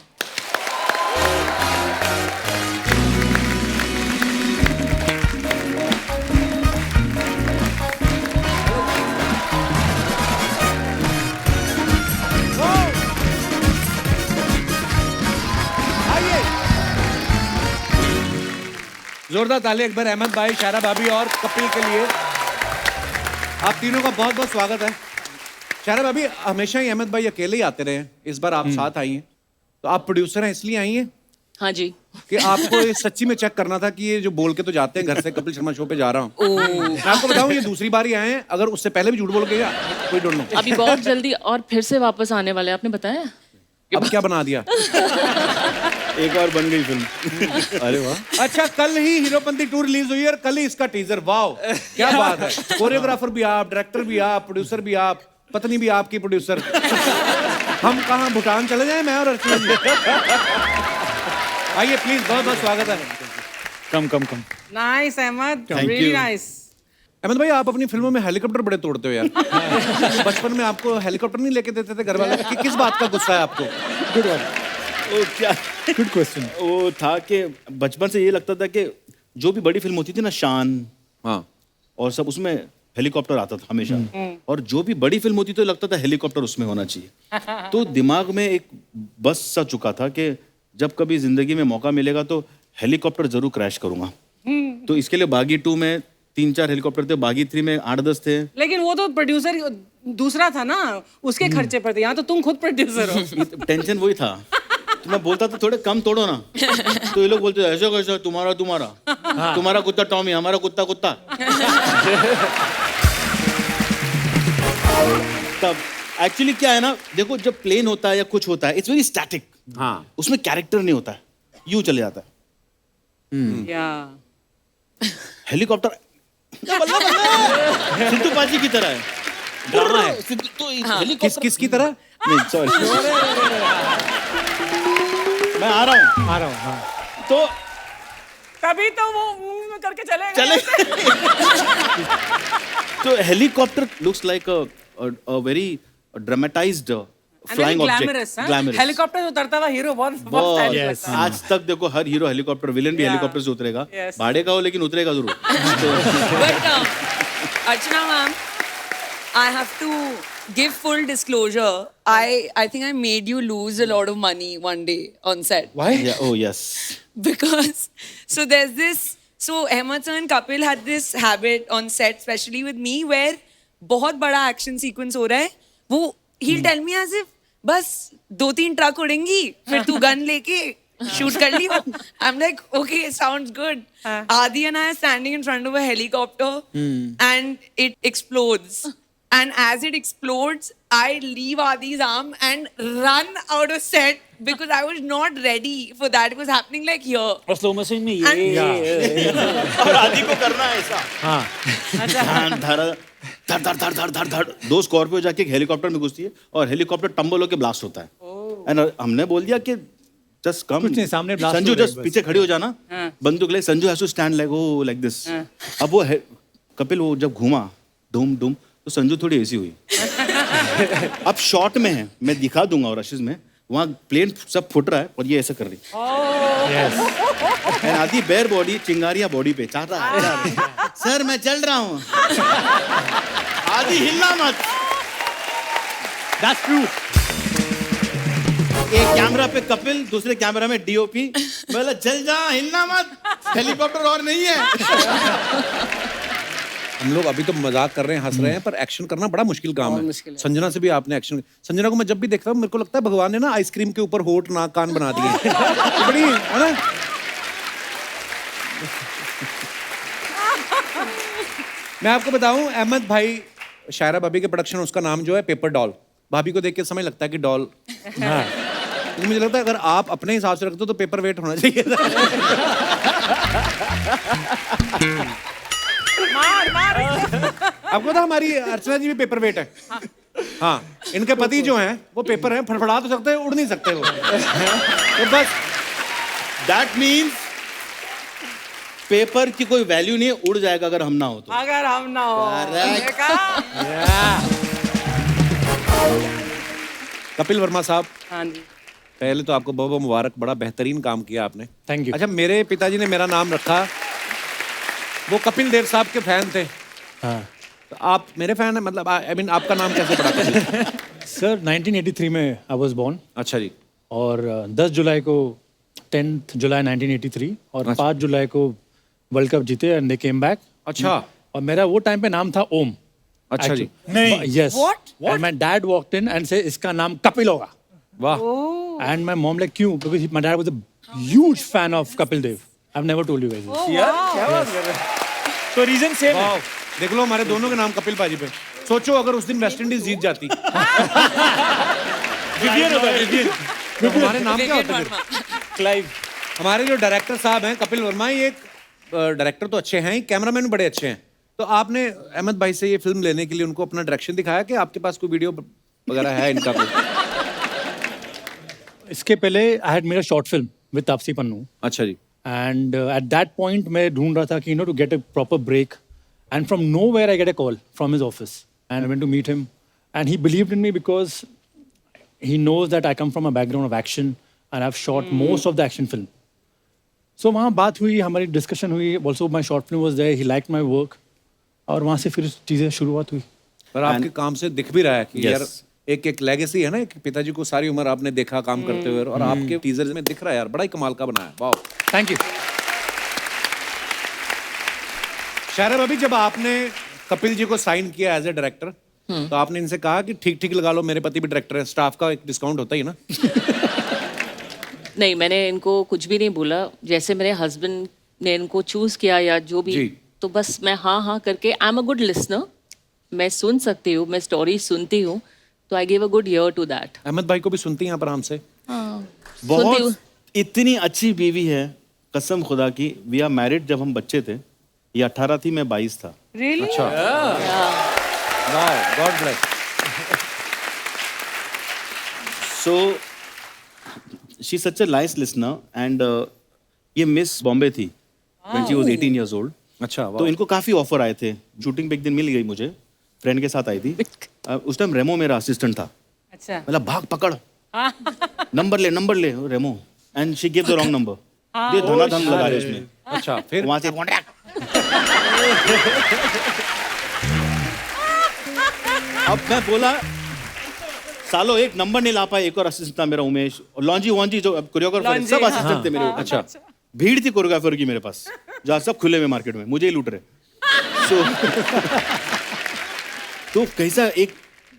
जोरदार ताली एक बार अहमद भाई, शायरा भाभी और कपिल के लिए। आप तीनों का बहुत बहुत स्वागत है। शायरा भाभी, हमेशा ही अहमद भाई अकेले ही आते रहे हैं, इस बार आप साथ आई हैं, तो आप प्रोड्यूसर हैं इसलिए आई हैं हाँ जी। कि आपको ये सच्ची में चेक करना था कि ये जो बोल के तो जाते हैं घर से कपिल शर्मा शो पे जा रहा हूँ, मैं आपको बताऊं ये दूसरी बार ही आए हैं, अगर उससे पहले भी झूठ बोल के कोई डोंट नो। अभी बहुत जल्दी और फिर से वापस आने वाले हैं, आपने बताया? अब क्या बना दिया? एक और बन गई फिल्म। अरे वाह। अच्छा, कल ही हीरोपंती 2 रिलीज हुई है और कल ही इसका टीजर। वाओ क्या बात है। कोरियोग्राफर भी आप, डायरेक्टर भी आप, प्रोड्यूसर भी आप, पत्नी भी आपकी प्रोड्यूसर। हम कहाँ भूटान चले जाएं, मैं और अर्चना जी? आइए प्लीज, बहुत बहुत स्वागत है। Come. Nice Ahmed, Thank really you. Nice. Ahmed भाई, आप अपनी फिल्मों में हेलीकॉप्टर बड़े तोड़ते हो यार। बचपन में आपको हेलीकॉप्टर नहीं लेके देते थे घर वाले? कि किस बात का गुस्सा है आपको? Good one. वो क्या, गुड क्वेश्चन। वो था कि बचपन से ये लगता था कि जो भी बड़ी फिल्म होती थी ना, शान हाँ, और सब, उसमें हेलीकॉप्टर आता था हमेशा, और जो भी बड़ी फिल्म होती तो लगता था हेलीकॉप्टर उसमें होना चाहिए। तो दिमाग में एक बस सा चुका था कि जब कभी जिंदगी में मौका मिलेगा तो हेलीकॉप्टर जरूर क्रैश करूंगा। तो इसके लिए बागी 2 में 3-4 हेलीकॉप्टर थे, बागी 3 में 8-10 थे। लेकिन वो तो प्रोड्यूसर दूसरा था ना, उसके खर्चे पर थे। यहाँ तो तुम खुद प्रोड्यूसर हो। टेंशन वही था। तो मैं बोलता था थोड़े कम तोड़ो ना, तो ये लोग बोलते ऐसा कैसा, तुम्हारा तुम्हारा कुत्ता टॉमी, हमारा कुत्ता कुत्ता। तब एक्चुअली क्या है ना, देखो जब प्लेन होता है या कुछ होता है, इट्स वेरी स्टैटिक। हाँ उसमें कैरेक्टर नहीं होता है, यूं चले जाता है। हेलीकॉप्टर सिद्धू पाजी की तरह है, ड्रामा है। सिद्धू तो किस किस की तरह? नहीं सॉरी, मैं आ रहा हूँ। हाँ तो तभी तो वो करके चलेगा। चले तो helicopter looks like a very dramatised flying object, glamorous. Helicopter से उतरता हुआ हीरो बहुत stylish लगता है। आज तक देखो हर हीरो हेलीकॉप्टर, विलेन भी हेलीकॉप्टर से उतरेगा, Yes. भाड़े का हो लेकिन उतरेगा जरूर। But Archana ma'am, I have to give full disclosure. I think I made you lose a lot of money one day on set. Why? Yeah, oh yes. Because so there's this, so Ahmed sir and Kapil had this habit on set, especially with me, where बहुत बड़ा action sequence हो रहा है, वो he'll tell me as if बस 2-3 truck उड़ेंगी, फिर तू gun लेके शूट कर लियो। I'm like, okay, sounds good. Adi and I are standing in front of a helicopter and it explodes. And as it explodes, I leave Adi's arm and run out of set because I was not ready for that. It was happening like here. और slow motion में और आदि को करना है ऐसा। हाँ धड़ धड़ धड़ धड़ धड़ धड़, दो स्कॉर्पियो जाके एक हेलीकॉप्टर में घुसती है और हेलीकॉप्टर टंबल होके ब्लास्ट होता है। एंड हमने बोल दिया कि जस्ट कम, कुछ नहीं, सामने blast संजू हो रहा है जस्ट बस। पीछे खड़ी हो जाना, बंदूक ले, Sanju has to stand like oh like this. अब वो कपिल वो जब घूमा डूम डूम तो संजू थोड़ी ऐसी हुई। अब शॉट में है, मैं दिखा दूंगा और रशीज में, वहाँ प्लेन सब फुट रहा है और ये ऐसा कर रही। आदि बेयर बॉडी, चिंगारिया बॉडी पे चाहता है सर मैं चल रहा हूँ। आदि हिलना मत। That's true. एक कैमरा पे कपिल, दूसरे कैमरा में डीओपी, बोला चल जा हिलना मत, हेलीकॉप्टर और नहीं है। हम लोग अभी तो मजाक कर रहे हैं, हंस रहे हैं, पर एक्शन करना बड़ा मुश्किल काम बहुत है। मुश्किल है। संजना से भी आपने एक्शन, संजना को मैं जब भी देखता हूँ मेरे को लगता है भगवान ने ना आइसक्रीम के ऊपर होठ नाक कान बना दिए। ये बड़ी है ना। मैं आपको बताऊं, अहमद भाई, शायरा भाभी के प्रोडक्शन, उसका नाम जो है पेपर डॉल। भाभी को देख के समझ लगता है कि डॉल। लेकिन मुझे लगता है अगर आप अपने हिसाब से रखते हो तो पेपर वेट होना चाहिए था। मार मार। आपको पता हमारी अर्चना जी भी पेपर वेट है। हाँ, इनके पति जो हैं वो पेपर हैं, फड़फड़ा तो सकते हैं, उड़ नहीं सकते वो। तो बस दैट मीन्स पेपर की कोई वैल्यू नहीं है, उड़ जाएगा अगर हम ना हो तो। अगर हम ना हो। Correct. देखा? कपिल वर्मा साहब, हाँ जी। पहले तो आपको बहुत बहुत मुबारक, बड़ा बेहतरीन काम किया आपने। Thank you. अच्छा, मेरे पिताजी ने मेरा नाम रखा, वो कपिल देव साहब के फैन थे। हाँ तो आप मेरे फैन हैं, मतलब आई मीन आपका नाम कैसे पड़ा कपिल? सर 1983 में आई वाज बोर्न अच्छा जी। और 10 जुलाई को 10th जुलाई 1983 और 5 जुलाई को वर्ल्ड कप जीते एंड दे केम बैक। अच्छा। और मेरा वो टाइम पे नाम था ओम। अच्छा जी। नहीं yes What? And my dad walked in and say इसका नाम कपिल होगा। वाह। एंड माय मॉम लाइक क्यों, because my dad was a huge fan of Kapil Dev. I have never told you guys. तो रीजन सेम है। वाह, देख लो हमारे दोनों के नाम कपिल पाजी पे। सोचो अगर उस दिन वेस्ट इंडीज जीत जाती। विवियन होता है, विवियन। तो हमारे नाम क्या होते फिर? क्लाइव। हमारे जो डायरेक्टर साहब हैं कपिल वर्मा, ये एक डायरेक्टर तो अच्छे हैं, कैमरामैन भी बड़े अच्छे हैं। तो आपने अहमद भाई से ये फिल्म लेने के लिए उनको अपना डायरेक्शन दिखाया कि आपके पास कोई वीडियो वगैरह है इनका कोई? इसके पहले I had made a short film with Taapsee Pannu अच्छा जी। एंड एट दैट पॉइंट मैं ढूंढ रहा था कि to get a proper break and from nowhere I get a call from his office and I went to meet him and he believed in me because he knows that I come from a background of action and I've shot most of the action film. So वहाँ बात हुई, हमारी discussion हुई, also my short film was there, he liked my work और वहाँ से फिर चीज़ें शुरुआत हुई। पर आपके काम से दिख भी रहा है कि Yes. यार एक एक लेगेसी है ना, एक पिताजी को सारी उम्र आपने देखा काम करते हुए, और आपके टीजर में दिख रहा है यार, बड़ा ही कमाल का बनाया। वाह। Thank you. शायरा भाभी, जब आपने कपिल जी को साइन किया एज ए डायरेक्टर, तो आपने इनसे कहा कि ठीक ठीक लगा लो, मेरे पति भी डायरेक्टर है, स्टाफ का एक डिस्काउंट होता ही ना? नहीं, मैंने इनको कुछ भी नहीं बोला। जैसे मेरे हस्बैंड ने इनको चूज किया या जो भी, जी। तो बस मैं हाँ हाँ करके, I am a good listener, मैं सुन सकती हूँ, मैं स्टोरी सुनती हूँ, तो I give a good ear to that. Ahmed भाई को भी सुनती हैं आप आराम से? सुनती हूँ। बहुत इतनी अच्छी बीवी है, कसम खुदा की। वी आर मैरिड जब हम बच्चे थे, ये 18 थी, मैं 22 था। Really? अच्छा, वाह, God bless. So she's such a nice listener and ये मिस बॉम्बे थी when she was 18 years old. अच्छा, तो इनको काफी ऑफर आए थे। शूटिंग पे एक दिन मिल गई मुझे, फ्रेंड के साथ आई थी। उस टाइम रेमो मेरा असिस्टेंट था। अच्छा। मतलब भाग पकड़, नंबर ले Remo, and she give the wrong number. ये धनाधन लगा रहे उसमें। अच्छा, फिर वहां से अब मैं बोला सालो एक नंबर नहीं ला पाए। एक और असिस्टेंट था मेरा उमेश, और लॉन्जी वॉन्जी जो कोरियोग्राफर, लॉन्जी, सब असिस्टेंट थे मेरे ऊपर। अच्छा। भीड़ थी कोरियोग्राफर की मेरे पास, जहाँ सब खुले हुए मार्केट में मुझे ही लूट रहे। तो कैसा एक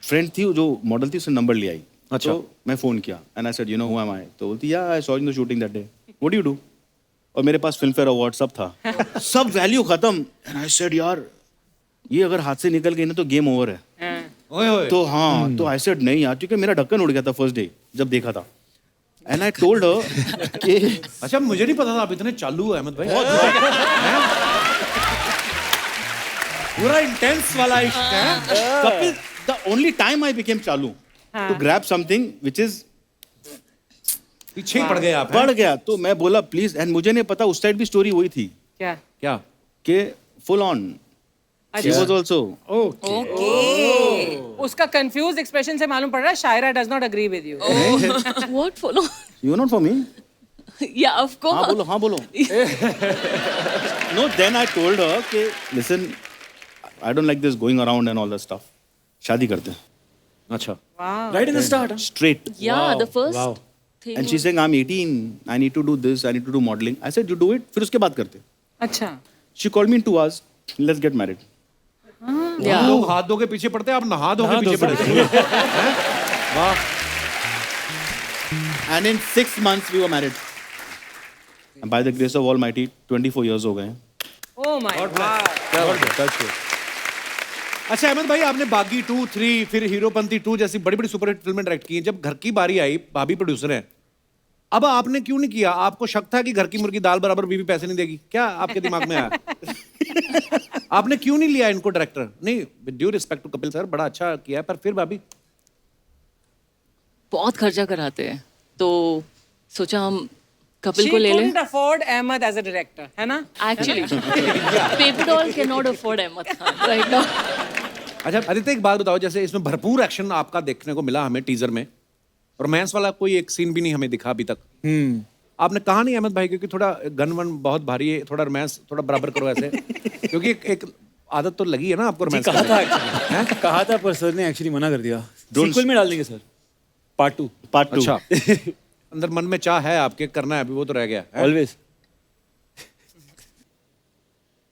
फ्रेंड थी जो मॉडल थी, उसने नंबर ले आई। अच्छा। तो मैं फोन किया and I said, you know who am I? तो बोलती, yeah I saw in the shooting that day, what do you do? और मेरे पास फिल्म फेयर अवार्ड सब था, सब वैल्यू खत्म। एंड आई सेड, यार ये अगर हाथ से निकल गई ना तो गेम ओवर है। ओए ओए। तो हाँ, तो आई सेड नहीं यार, क्योंकि मेरा ढक्कन उड़ गया था फर्स्ट डे जब देखा था। एंड आई टोल्ड हर कि अच्छा, मुझे नहीं पता था आप इतने चालू हो अहमद भाई। पूरा इंटेंस वाला इश्क है। Kapil, the only time I became चालू to grab something which is पीछे ही पड़ गए आप। बढ़ गया। तो मैं बोला प्लीज, एंड मुझे नहीं पता उस साइड भी स्टोरी वही थी क्या? क्या? कि full on she was also. उसका कंफ्यूज एक्सप्रेशन से मालूम पड़ रहा है Shaira does not agree with you. What follow? You not for me? Yeah of course. हाँ बोलो no, then I told her कि listen, I don't like this going around and all that stuff, शादी करते हैं। अच्छा, Right in the start. Straight. Yeah the first thing. And she saying, I am 18, I need to do this, I need to do modelling. I said, you do it, फिर उसके बाद करते। अच्छा। She called me in 2 hours, let's get married. या लोग हाथ धो के पीछे पड़ते हैं, आप नहा धो के पीछे पड़ते हैं। वाह। And in 6 months we were married. And by the grace of Almighty, 24 years हो गए हैं। Oh my God. अच्छा अहमद भाई, आपने बागी 2, 3, फिर हीरोपंती 2 जैसी बड़ी बड़ी सुपरहिट फिल्में डायरेक्ट की हैं। जब घर की बारी आई, भाभी प्रोड्यूसर हैं, अब आपने क्यों नहीं किया? आपको शक था कि घर की मुर्गी दाल बराबर, बीवी पैसे नहीं देगी, क्या आपके दिमाग में आया? आपने क्यों नहीं लिया इनको डायरेक्टर? नहीं, with due respect to Kapil sir, बड़ा अच्छा किया है, पर फिर भाभी बहुत खर्चा कराते हैं, तो सोचा हम कपिल She को ले लें। couldn't afford Ahmed as a director, है ना? Actually, Paper Doll cannot afford Ahmed Khan right now. अच्छा आदित्य, एक बात बताओ, जैसे इसमें भरपूर एक्शन आपका देखने को मिला हमें टीजर में, रोमांस वाला कोई एक सीन भी नहीं हमें दिखा अभी तक। आपने कहा नहीं अहमद भाई, क्योंकि थोड़ा गन वन बहुत भारी है, थोड़ा रोमांस थोड़ा बराबर करो ऐसे, क्योंकि एक आदत तो लगी है ना आपको रोमांस कहा था एक्चुअली, कहा था पर सर ने एक्चुअली मना कर दिया। सीक्वल में डाल देंगे सर, पार्ट 2। अच्छा, अंदर मन में चाह है आपके, करना है अभी, वो तो रह गया है। ऑलवेज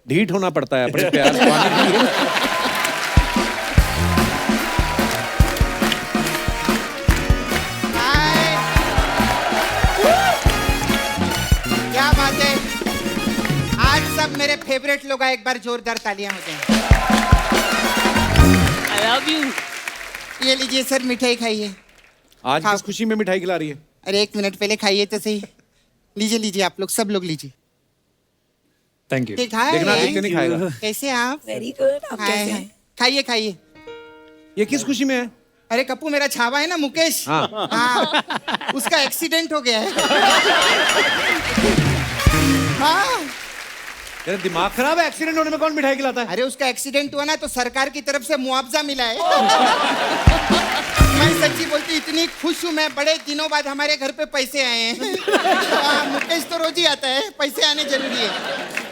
ढीठ होना पड़ता है अपने प्यार से पाने के लिए। क्या बात है, आज सब मेरे फेवरेट लोग आए, एक बार जोरदार तालियां हो जाएं। I love you. ये लीजिए सर, मिठाई खाइए। आज किस खुशी में मिठाई खिला रही है? अरे 1 मिनट पहले खाइए तो सही। लीजिए लीजिए, आप लोग सब लोग लीजिए। Thank you. देखा देखना है? आदित्य नहीं खाएगा। कैसे आप? Very good. आप कैसे हैं? खाइए खाइए। ये किस खुशी में है? अरे कप्पू, मेरा छावा है ना मुकेश, हाँ। हाँ, उसका एक्सीडेंट हो गया है। हाँ, तेरा दिमाग खराब है? एक्सीडेंट होने में कौन मिठाई खिलाता है? अरे उसका एक्सीडेंट हुआ ना तो सरकार की तरफ से मुआवजा मिला है। मैं सच्ची बोलती इतनी खुश हूँ मैं, बड़े दिनों बाद हमारे घर पे पैसे आए हैं। मुकेश तो रोज ही आता है, पैसे आने जरूरी है।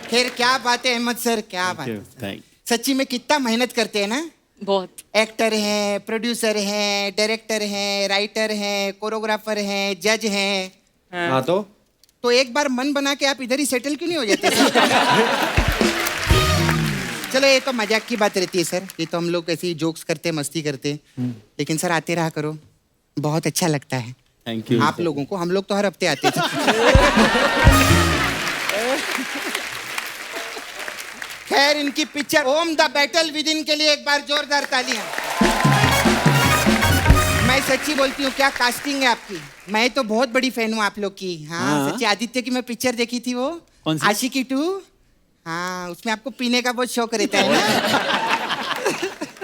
खैर क्या बात है अहमद सर, क्या बात है। थैंक सच्ची में कितना मेहनत करते हैं ना। बहुत। एक्टर हैं, प्रोड्यूसर हैं, डायरेक्टर हैं, राइटर हैं, कोरियोग्राफर हैं, जज हैं। हाँ तो एक बार मन बना के आप इधर ही सेटल क्यों नहीं हो जाते सर? चलो ये तो मजाक की बात रहती है सर, ये तो हम लोग ऐसे ही जोक्स करते, मस्ती करते, लेकिन सर आते रहा करो, बहुत अच्छा लगता है। थैंक यू आप लोगों को, हम लोग तो हर हफ्ते आते थे। खैर, इनकी picture Om the battle within के लिए एक बार जोरदार तालियां। मैं सच्ची बोलती हूँ, क्या कास्टिंग है आपकी। मैं तो बहुत बड़ी फैन हूँ आप लोग की। हाँ सच्ची, आदित्य की मैं पिक्चर देखी थी, वो कौन सी? आशिकी 2। हाँ, उसमें आपको पीने का बहुत शौक रहता है ना।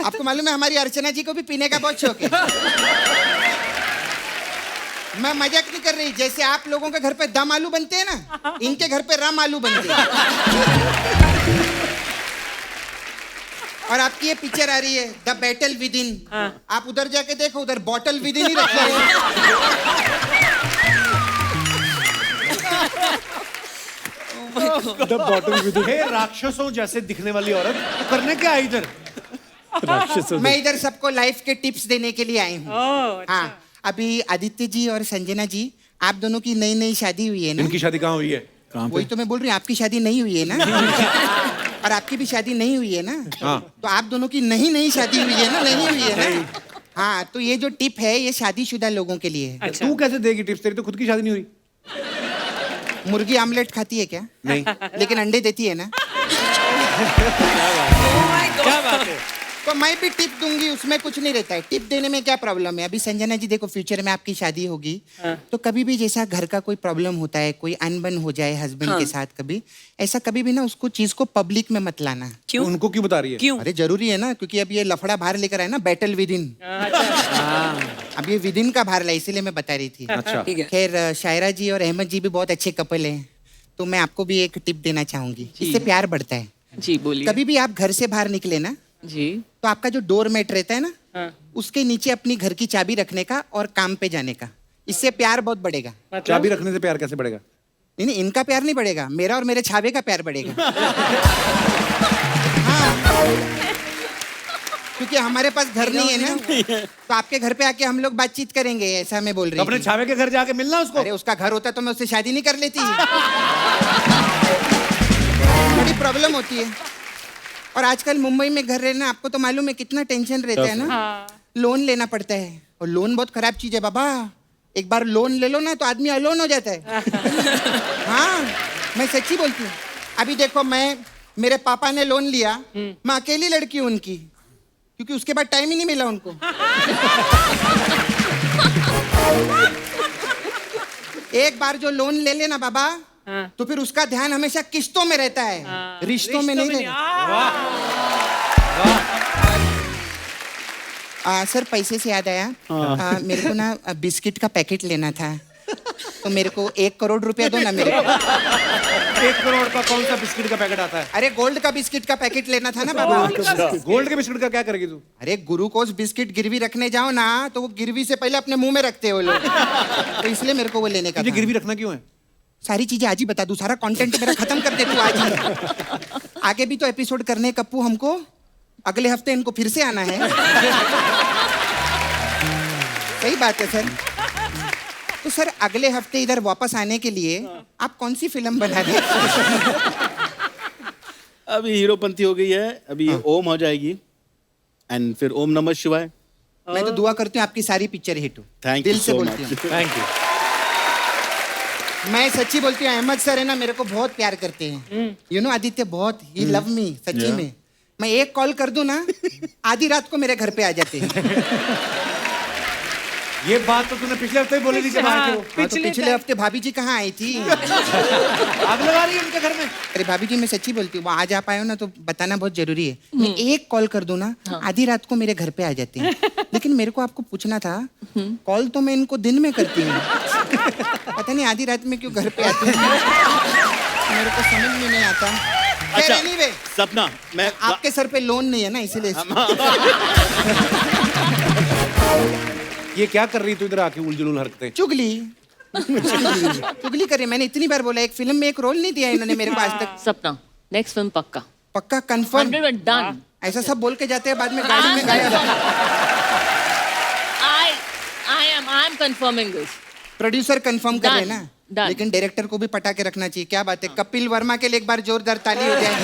आपको मालूम है हमारी अर्चना जी को भी पीने का बहुत शौक है। मैं मजाक नहीं कर रही, जैसे आप लोगों के घर पे दम आलू बनते हैं ना, इनके घर पे रम आलू बनते हैं। और आपकी ये पिक्चर आ रही है द बैटल विद इन। आप उधर जाके देखो, उधर बॉटल विद इन ही रखा है। The bottom with हे राक्षसों जैसे दिखने वाली औरत, तो करने क्या है इधर? the मैं इधर सबको लाइफ के टिप्स देने के लिए आई हूँ। हाँ, अभी आदित्य जी और संजना जी, आप दोनों की नई नई शादी हुई है ना? इनकी शादी कहाँ हुई है? वही तो मैं बोल रही हूँ, आपकी शादी नहीं हुई है ना? और आपकी भी शादी नहीं हुई है ना? हाँ। तो आप दोनों की नई शादी हुई है ना? नहीं हुई है ना? हाँ, तो ये जो टिप है ये शादीशुदा लोगों के लिए है। तू कैसे देगी टिप्स? तेरी तो खुद की शादी नहीं हुई। मुर्गी आमलेट खाती है क्या? नहीं। लेकिन अंडे देती है ना? क्या बात है। तो मैं भी टिप दूंगी, उसमें कुछ नहीं रहता है। टिप देने में क्या प्रॉब्लम है? अभी संजना जी देखो, फ्यूचर में आपकी शादी होगी, तो कभी भी जैसा घर का कोई प्रॉब्लम होता है, कोई अनबन हो जाए हस्बैंड के साथ, कभी ऐसा कभी भी ना उसको चीज को पब्लिक में मत लाना। क्यों? उनको क्यों बता रही है? क्यों? अरे जरूरी है ना, क्योंकि अब ये लफड़ा बाहर लेकर आए ना, बैटल विद इन। अब ये विद इन का बाहर ला, इसीलिए मैं बता रही थी। अच्छा। ठीक है। खैर, शायरा जी और अहमद जी भी बहुत अच्छे कपल हैं, तो मैं आपको भी एक टिप देना चाहूंगी, इससे प्यार बढ़ता है। जी बोलिए। कभी भी आप घर से बाहर निकले ना, जी। तो आपका जो डोर मैट रहता है ना, उसके नीचे अपनी घर की चाबी रखने का और काम पे जाने का, इससे प्यार बहुत बढ़ेगा। चाबी रखने से प्यार कैसे बढ़ेगा? नहीं नहीं, इनका प्यार नहीं बढ़ेगा, मेरा और मेरे छावे का प्यार बढ़ेगा। हाँ, क्योंकि हमारे पास घर नहीं है ना, तो आपके घर पे आके हम लोग बातचीत करेंगे, ऐसा मैं बोल रही तो अपने हूँ। छावे के घर जाके मिलना उसको। अरे उसका घर होता तो मैं उससे शादी नहीं कर लेती। बड़ी प्रॉब्लम होती है। और आजकल मुंबई में घर रहना, आपको तो मालूम है कितना टेंशन रहता है ना। लोन लेना पड़ता है, और लोन बहुत खराब चीज है बाबा। एक बार लोन ले लो ना तो आदमी अलोन हो जाता है। हाँ, मैं सच्ची बोलती हूँ। अभी देखो, मेरे पापा ने लोन लिया, मैं अकेली लड़की हूँ उनकी, क्योंकि उसके बाद टाइम ही नहीं मिला उनको। एक बार जो लोन ले लेना बाबा, तो फिर उसका ध्यान हमेशा किस्तों में रहता है, रिश्तों में नहीं रहता। सर, पैसे से याद आया, मेरे को ना बिस्किट का पैकेट लेना था, तो मेरे को 1 करोड़ रुपया दो ना मेरे को। 1 करोड़ का कौन सा बिस्किट का पैकेट आता है? अरे गोल्ड का बिस्किट का पैकेट लेना था ना बाबा। गोल्ड के बिस्किट का क्या करेगी तू? अरे गुरुकोस बिस्किट गिरवी रखने जाओ ना, तो वो गिरवी से पहले अपने मुंह में रखते हो लोग, तो इसलिए मेरे को वो लेने का तुझे था। गिरवी रखना क्यों है? सारी चीजें आज ही बता दूं, सारा कंटेंट मेरा खत्म कर दे तू आज ही। आगे भी तो एपिसोड करने कप्पू, हमको अगले हफ्ते इनको फिर से आना है। सही बात है सर। तो सर, अगले हफ्ते इधर वापस आने के लिए आप कौन सी फिल्म बना रहे हैं? अभी हीरोपंती हो गई है, अभी ये ओम हो जाएगी, एंड फिर ओम नमः शिवाय। मैं तो दुआ करती हूँ आपकी सारी पिक्चर हिट हो। Thank you दिल से so बोलती much. हूँ। Thank you. मैं सच्ची बोलती हूँ, अहमद सर है ना, मेरे को बहुत प्यार करते हैं। यू नो आदित्य, बहुत ही लव मी, सच्ची Yeah. में। मैं एक कॉल कर दूं ना, आधी रात को मेरे घर पे आ जाते हैं। ये बात तो तूने पिछले हफ्ते ही बोली थी जब आए थे वो। हाँ, तो पिछले हफ्ते भाभी जी कहाँ आई थी? आग लगा रही है उनके घर में। अरे भाभी जी, मैं सच्ची बोलती हूँ, वो आज आप आए हो ना तो बताना बहुत जरूरी है। मैं एक कॉल कर दूं ना, आधी रात को मेरे घर पे आ जाते हैं। लेकिन मेरे को आपको पूछना था, कॉल तो मैं इनको दिन में करती हूँ, पता नहीं आधी रात में क्यों घर पे आती हूँ, मेरे को समझ में नहीं आता। अच्छा, anyway, सपना, मैं आपके सर पे लोन नहीं है ना, इसीलिए। ये क्या कर रही तू इधर आके उलझुल हरकतें? चुगली चुगली कर रही है। मैंने इतनी बार बोला, एक फिल्म में एक रोल नहीं दिया इन्होंने मेरे को आज तक। सपना, नेक्स्ट फिल्म पक्का। पक्का कंफर्म? 100% डन। ऐसा सब बोल के जाते हैं, बाद में गाड़ी में गायब। I am confirming this. Producer confirm कर रहे हैं ना, Done. लेकिन डायरेक्टर को भी पटा के रखना चाहिए। क्या बात है, कपिल वर्मा के लिए एक बार जोरदार ताली हो जाए।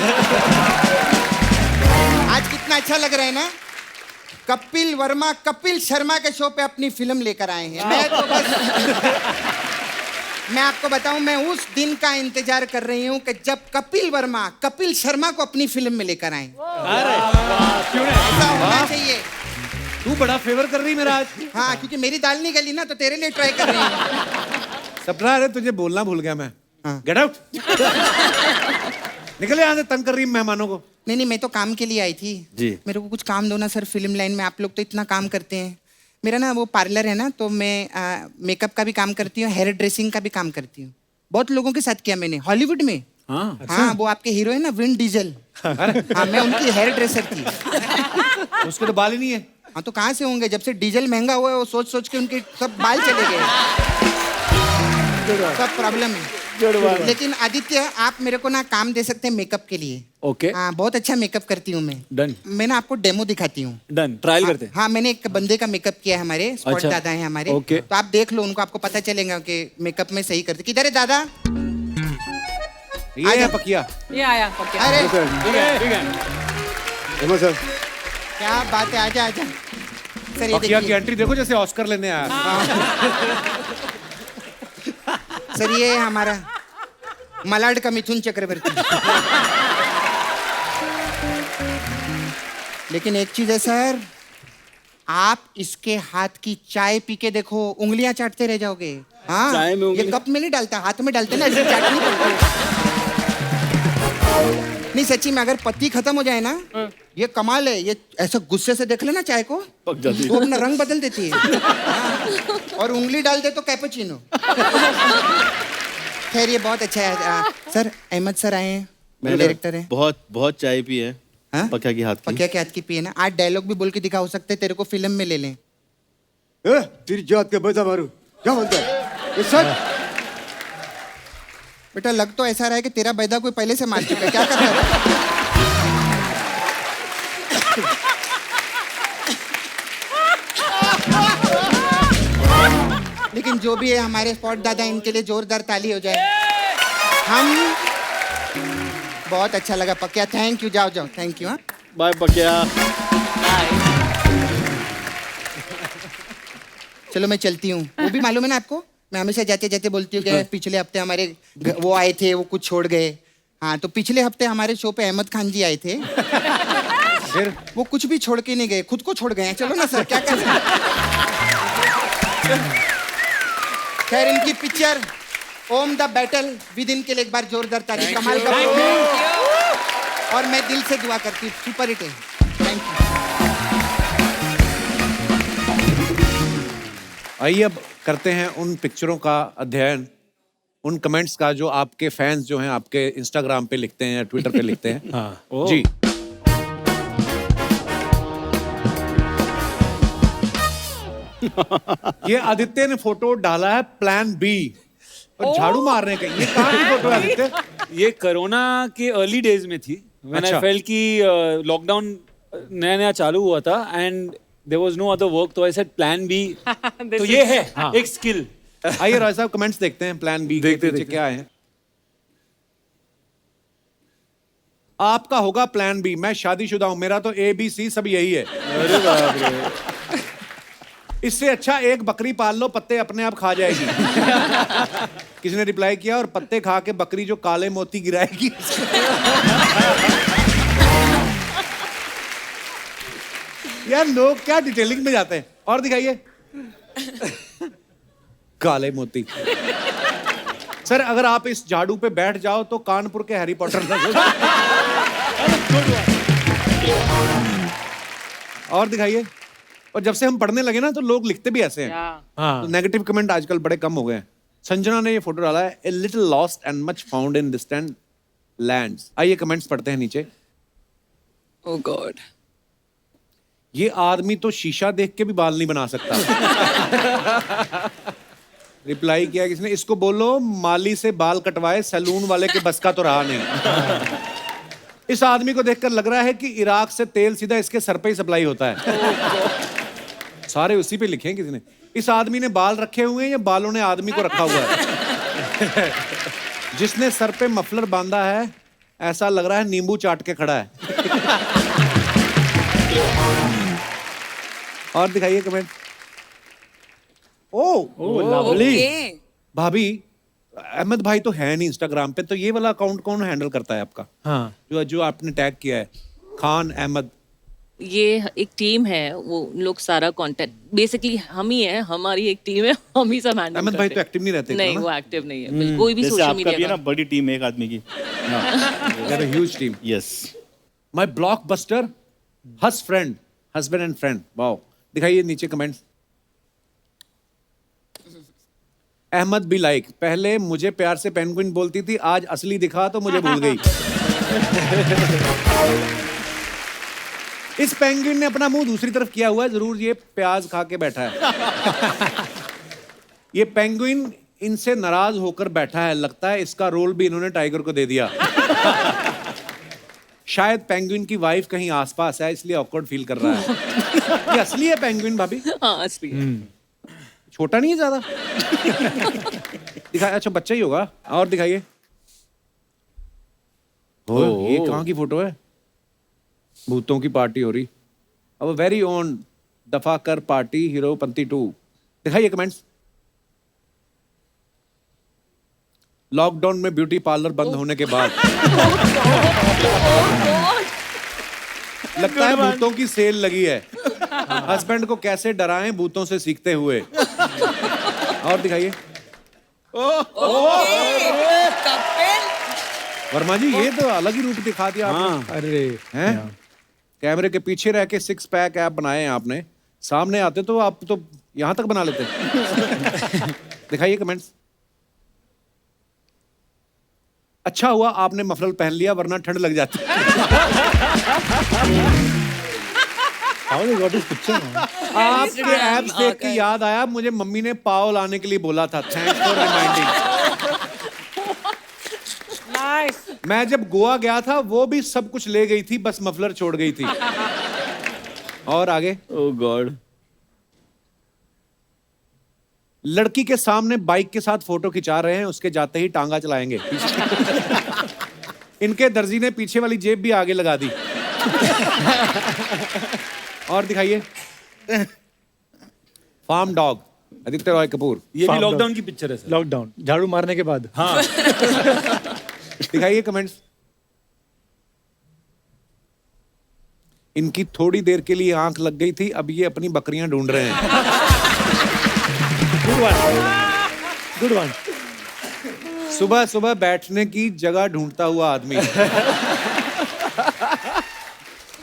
आज कितना अच्छा लग रहा है ना। कपिल वर्मा कपिल शर्मा के शो पे अपनी फिल्म लेकर आए हैं। मैं तो बस मैं आपको बताऊं, मैं उस दिन का इंतजार कर रही हूं कि जब कपिल वर्मा कपिल शर्मा को अपनी फिल्म में लेकर आए। ऐसा होना चाहिए। तू बड़ा फेवर कर रही मेरा आज। हाँ, क्योंकि मेरी दाल नहीं गली ना, तो तेरे लिए ट्राई कर रही हूँ। सपना, अरे तुझे बोलना भूल गया मैं। हाँ। Get out. निकले यहाँ से, तंग कर रही मेहमानों को। नहीं, मैं तो काम के लिए आई थी जी। मेरे को कुछ काम दो ना सर, फिल्म लाइन में। आप लोग तो इतना काम करते हैं। मेरा ना वो पार्लर है ना, तो मैं मेकअप का भी काम करती हूँ, हेयर ड्रेसिंग का भी काम करती हूँ। बहुत लोगों के साथ किया मैंने, हॉलीवुड में। हाँ, वो आपके हीरो है ना, विन डीजल। हाँ, मैं उनकी हेयर ड्रेसर थी। उसके तो बाल ही नहीं है। हाँ, तो कहाँ से होंगे? जब से डीजल महंगा हुआ है, वो सोच सोच के उनके सब बाल चले गए। सब प्रॉब्लम है। लेकिन आदित्य, आप मेरे को ना काम दे सकते हैं मेकअप के लिए। ओके, हाँ, बहुत अच्छा मेकअप करती हूँ मैं। डन। मैं ना आपको डेमो दिखाती हूँ। डन, ट्रायल करते हैं। हाँ, मैंने एक बंदे का मेकअप किया है, हमारे स्पॉट अच्छा। दादा हैं हमारे। ओके। तो आप देख लो उनको, आपको पता चलेगा कि मेकअप में सही करते। किधर है दादा? ये है पकिया। ये आया पक्का। अरे ठीक है। हेमंत सर, क्या बात है, आजा आजा सर। ये पकिया की देखिए एंट्री देखो, जैसे ऑस्कर लेने आया। सर, ये है हमारा मलाड का मिथुन चक्रवर्ती। लेकिन एक चीज है सर, आप इसके हाथ की चाय पी के देखो, उंगलियां चाटते रह जाओगे। हाँ, चाय में ये उंगली- कप में नहीं डालता, हाथ में डालते ना, ऐसे चाटनी पड़ती। नहीं सच्ची में, अगर पत्ती खत्म हो जाए ना, ये कमाल है। ये ऐसा गुस्से से देख लेना चाय को, पक जाती है। तो अपना रंग बदल देती है। हाँ, और उंगली डाल दे तो कैपुचिनो। खैर, ये बहुत अच्छा है। सर, अहमद सर आए हैं, डायरेक्टर है। बहुत चाय पी है हाँ? पकिया की हाथ की। पकिया के हाथ की पिए ना। आज डायलॉग भी बोल के दिखा, हो सकते तेरे को फिल्म में ले लें। तेरी जात के बजा मारू, क्या बोलता है ये सच? बेटा, लग तो ऐसा रहा है कि तेरा बैदा कोई पहले से मार चुका है। क्या कर रहा है? लेकिन जो भी है, हमारे स्पॉट दादा, इनके लिए जोरदार ताली हो जाए। हम बहुत अच्छा लगा पकिया, थैंक यू। जाओ जाओ, थैंक यू। हाँ, बाय पकिया। चलो मैं चलती हूँ। वो भी मालूम है ना आपको, मैं हमेशा जाते जाते बोलती हूँ कि पिछले हफ्ते हमारे वो आए थे, वो कुछ छोड़ गए। हाँ, तो पिछले हफ्ते हमारे शो पे अहमद खान जी आए थे। फिर वो कुछ भी छोड़ के नहीं गए, खुद को छोड़ गए हैं। चलो ना सर, क्या कर रहे हैं? खैर, इनकी picture Om the battle within के लिए एक बार जोरदार ताली। कमाल का। और मैं दिल से दुआ करती हूँ, सुपर हिट है। Thank you. आइए अब करते हैं उन पिक्चरों का अध्ययन, उन कमेंट्स का जो आपके फैंस जो हैं आपके इंस्टाग्राम पे लिखते हैं या ट्विटर पे लिखते हैं। हाँ। जी। ये आदित्य ने फोटो डाला है प्लान बी, और झाड़ू मारने का। ये कहाँ की फोटो है आदित्य? ये कोरोना के अर्ली डेज में थी, व्हेन आई अच्छा। फेल्ट कि लॉकडाउन नया नया चालू हुआ था and there was no other work, तो आई सेड प्लान बी। तो ये है एक स्किल। आइए राय साहब, कमेंट्स देखते हैं प्लान बी के पीछे क्या है। आपका होगा प्लान बी। मैं शादीशुदा हूं, मेरा तो ए बी सी सब यही है। अरे बाप रे। इससे अच्छा एक बकरी पाल लो, पत्ते अपने आप खा जाएगी। किसी ने रिप्लाई किया, और पत्ते खा के बकरी जो काले मोती गिराएगी। यार, लोग क्या डिटेलिंग में जाते हैं। और दिखाइए। काले मोती। सर, अगर आप इस झाड़ू पे बैठ जाओ तो कानपुर के हैरी पॉटर लगेगा। और दिखाइए। और जब से हम पढ़ने लगे ना, तो लोग लिखते भी ऐसे हैं। हाँ। तो नेगेटिव कमेंट आजकल बड़े कम हो गए हैं। संजना ने ये फोटो डाला है, a little lost and much found in distant lands. आइए कमेंट्स पढ़ते हैं नीचे। Oh God. ये आदमी तो शीशा देख के भी बाल नहीं बना सकता। रिप्लाई किया किसने, इसको बोलो माली से बाल कटवाए, सैलून वाले के बस का तो रहा नहीं। इस आदमी को देखकर लग रहा है कि इराक से तेल सीधा इसके सर पे ही सप्लाई होता है। सारे उसी पे लिखे हैं किसी ने। इस आदमी ने बाल रखे हुए हैं या बालों ने आदमी को रखा हुआ है? जिसने सर पे मफलर बांधा है, ऐसा लग रहा है नींबू चाट के खड़ा है। और दिखाइए कमेंट। ओ Okay. भाभी, अहमद भाई तो है नहीं इंस्टाग्राम पे, तो ये वाला अकाउंट कौन हैंडल करता है आपका? हाँ जो आपने टैग किया है, खान अहमद। ये एक टीम है, वो लोग सारा कंटेंट बेसिकली हम ही है, हमारी एक टीम है, हम ही सब हैंडल अहमद भाई तो एक्टिव नहीं रहते नहीं, इतना वो एक्टिव नहीं है बिल्कुल, कोई भी जैसे सोशल आपका भी है मीडिया ना, बड़ी टीम है एक आदमी की। ना, huge team. Yes. My blockbuster हस friend, husband and friend. Wow, दिखाइए नीचे कमेंट्स। अहमद भी लाइक, पहले मुझे प्यार से पेंगुइन बोलती थी, आज असली दिखा तो मुझे भूल गई। इस पेंगुइन ने अपना मुंह दूसरी तरफ किया हुआ है, जरूर ये प्याज खा के बैठा है। ये पेंगुइन इनसे नाराज होकर बैठा है, लगता है इसका रोल भी इन्होंने टाइगर को दे दिया। शायद पेंगुइन की वाइफ कहीं आसपास है, इसलिए ऑकवर्ड फील कर रहा है। ये असली है पेंगुइन भाभी? हाँ असली है। छोटा नहीं है ज्यादा? दिखाया, अच्छा बच्चा ही होगा। और दिखाइए। ये कहाँ की फोटो है? भूतों की पार्टी हो रही। अब वेरी ओन दफाकर पार्टी हीरोपंती 2। दिखाइए कमेंट्स। लॉकडाउन में ब्यूटी पार्लर बंद होने के बाद लगता है भूतों की सेल लगी है। हस्बैंड को कैसे डराएं भूतों से सीखते हुए। और दिखाइए। वर्मा जी, ये तो अलग ही रूप दिखा दिया आपने। अरे हैं? कैमरे के पीछे रह के 6 पैक ऐप बनाए हैं आपने, सामने आते तो आप तो यहां तक बना लेते। दिखाइए कमेंट्स। अच्छा हुआ आपने मफलर पहन लिया, वरना ठंड लग जाती। how they got this picture now? आपके ऐप्स देख के याद आया, मुझे मम्मी ने पाव लाने के लिए बोला था। Thanks for reminding. नाइस। मैं जब गोवा गया था, वो भी सब कुछ ले गई थी, बस मफलर छोड़ गई थी। और आगे। ओह गॉड। लड़की के सामने बाइक के साथ फोटो खिंचा रहे हैं, उसके जाते ही टांगा चलाएंगे। इनके दर्जी ने पीछे वाली जेब भी आगे लगा दी। और दिखाइए। Farm dog, Aditya Roy Kapoor. ये भी Farm लॉकडाउन dog. की पिक्चर है सर। लॉकडाउन झाड़ू मारने के बाद। हाँ। दिखाइए कमेंट्स। इनकी थोड़ी देर के लिए आंख लग गई थी, अब ये अपनी बकरियां ढूंढ रहे हैं। Good one. सुबह सुबह बैठने की जगह ढूंढता हुआ आदमी।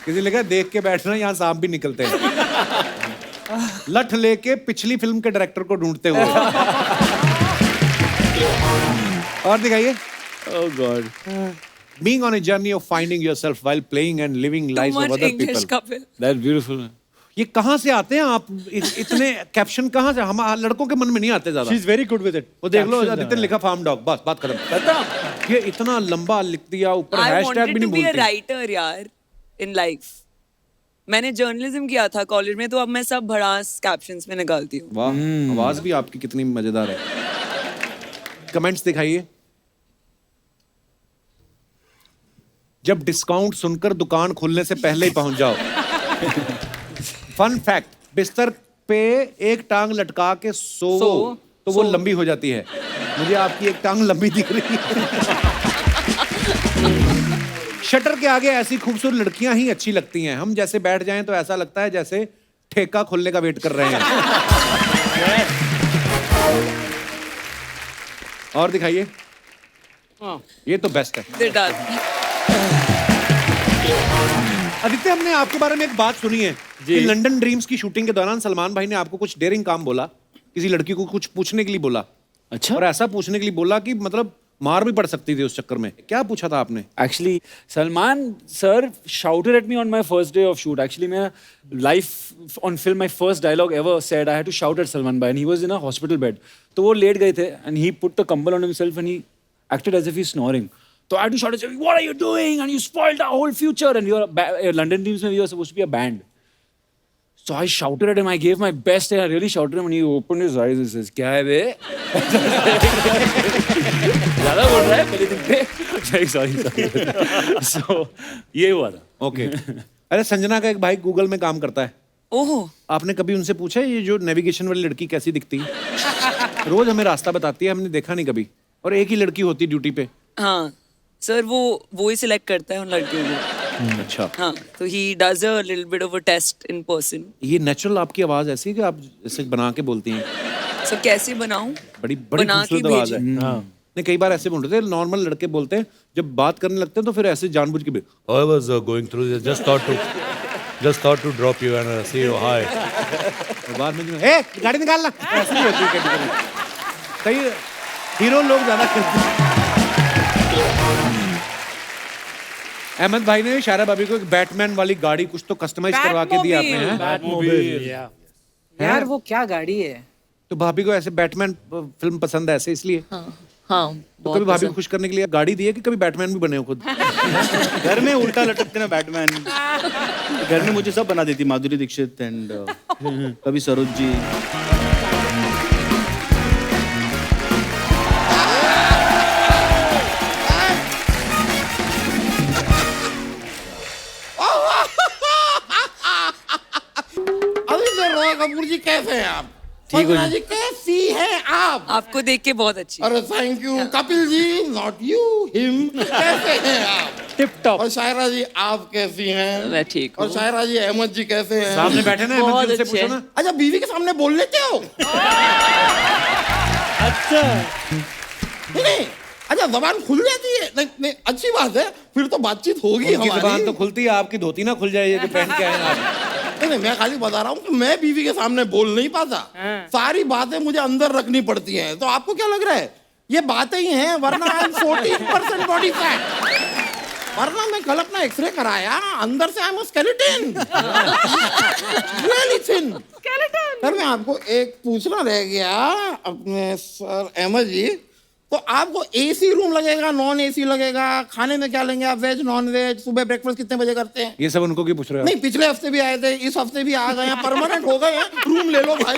किसी लिखा देख के बैठना, यहाँ सांप भी निकलते हैं। लठ लेके पिछली फिल्म के डायरेक्टर को ढूंढते हुए। और दिखाइए। ओह God. Being on a journey of finding yourself while playing and living Too lives of much other English people. couple. That's beautiful. ये कहाँ से आते हैं आप? इतने कैप्शन कहाँ से? हम लड़कों के मन में नहीं आते ज्यादा। She's very good with it. वो देख लो, Captions आदित्य ने are- लिखा फार्म डॉग, बस बात खत्म। ये इतना लंबा लिख दिया, ऊपर I हैशटैग wanted भी to नहीं be a बोलते। writer यार in life. मैंने जर्नलिज्म किया था कॉलेज में, तो अब मैं सब भड़ास कैप्शंस में निकालती हूँ। वाह, आवाज भी आपकी कितनी मजेदार है। कमेंट्स दिखाइए। जब डिस्काउंट सुनकर दुकान खुलने से पहले ही पहुंच जाओ। फन फैक्ट, बिस्तर पे एक टांग लटका के सो तो वो लंबी हो जाती है। मुझे आपकी एक टांग लंबी दिख रही है। शटर के आगे ऐसी खूबसूरत लड़कियां ही अच्छी लगती हैं। हम जैसे बैठ जाएं तो ऐसा लगता है जैसे ठेका खुलने का वेट कर रहे हैं। और दिखाइए। ये तो बेस्ट है। They're done. आदित्य, हमने आपके बारे में एक बात सुनी है कि लंदन ड्रीम्स की शूटिंग के दौरान सलमान भाई ने आपको कुछ डेयरिंग काम बोला, किसी लड़की को कुछ पूछने के लिए बोला। अच्छा। और ऐसा पूछने के लिए बोला कि मतलब मार भी पड़ सकती थी उस चक्कर में। क्या पूछा था आपने? Actually, Salman sir shouted at me on my first day of shoot. Actually, मैं live on film my first dialogue ever said I had to shout at Salman bhai, and he was in a hospital bed. तो वो late गए थे and he put the कंबल on himself and he acted as if he's snoring. So I had to shout at him, "What are you doing? And you spoiled our whole future." And you're London Dreams, we were supposed to be a band. So I shouted at him. I gave my best, and I really shouted at him, and he opened his eyes and says, "क्या है बे?" ज़्यादा बोल रहा है पहले दिन पे। Sorry. So ये हुआ था। ओके। अरे संजना का एक भाई गूगल में काम करता है, ओहो आपने कभी उनसे पूछा ये जो नेविगेशन वाली लड़की कैसी दिखती है? रोज हमें रास्ता बताती है, हमने देखा नहीं कभी, और एक ही लड़की होती ड्यूटी पे। हाँ सर, वो ही सिलेक्ट करता है उन लड़कियों को। अच्छा, हाँ, तो he does a little bit of a test in person. ये नेचुरल आपकी आवाज ऐसी है कि आप ऐसे बना के बोलती हैं? सर कैसे बनाऊं? बड़ी बना के खूबसूरत आवाज है। भेजिए। नहीं, कई बार ऐसे बोल रहे थे, नॉर्मल लड़के बोलते हैं, जब बात करने लगते हैं तो फिर ऐसे जानबूझ के I was going through this. Just thought to drop you and say you hi. और बाद में ए गाड़ी निकालना, ऐसे नहीं होती कभी-कभी। कई हीरो लोग ज्यादा करते हैं। अहमद भाई ने शायरा भाभी को एक बैटमैन वाली गाड़ी कुछ तो कस्टमाइज करवा के दी आपने, हैं? यार वो क्या गाड़ी है? तो भाभी को ऐसे बैटमैन फिल्म पसंद है ऐसे इसलिए? हाँ तो कभी भाभी को खुश करने के लिए गाड़ी दी है कि कभी बैटमैन भी बने हो खुद? घर में उल्टा लटकते ना बैटमैन। घर में मुझे सब बना देती, माधुरी दीक्षित एंड कभी सरोज जी। रॉय कपूर जी कैसे हैं आप? ठीक हो जी कैसी हैं आप? आपको देख के बहुत अच्छी। अरे thank you Kapil ji, not you him. कैसे हैं आप? Tip top. और शायरा जी आप कैसी हैं? मैं ठीक और हूँ। शायरा जी, अहमद जी कैसे हैं? सामने बैठे ना, बहुत अहमद जी से अच्छे पूछो ना। अच्छा, बीवी के सामने बोल लेते हो? अच्छा, नहीं, अच्छा जबान खुल जाती है? नहीं नहीं, अच्छी बात है, फिर तो बातचीत होगी उनकी हमारी। जुबान तो खुलती है, आपकी धोती ना खुल जाए ये जो पहन के आए हैं आप। नहीं, मैं खाली बता रहा हूँ कि मैं बीवी के सामने बोल नहीं पाता। सारी बातें मुझे अंदर रखनी पड़ती हैं। तो आपको क्या लग रहा है ये बातें ही हैं? वरना 14% बॉडी फैट। वरना मैं कल अपना एक्सरे कराया, अंदर से I am skeleton. Really thin skeleton. Sir मैं आपको एक पूछना रह गया अपने सर अहमद जी, तो आपको एसी रूम लगेगा, नॉन एसी लगेगा? खाने में क्या लेंगे आप, वेज नॉन वेज? सुबह ब्रेकफास्ट कितने बजे करते हैं? ये सब उनको क्यों पूछ रहे हो? नहीं, पिछले हफ्ते भी आए थे, इस हफ्ते भी आ गए हैं, परमानेंट हो गए हैं। रूम ले लो भाई।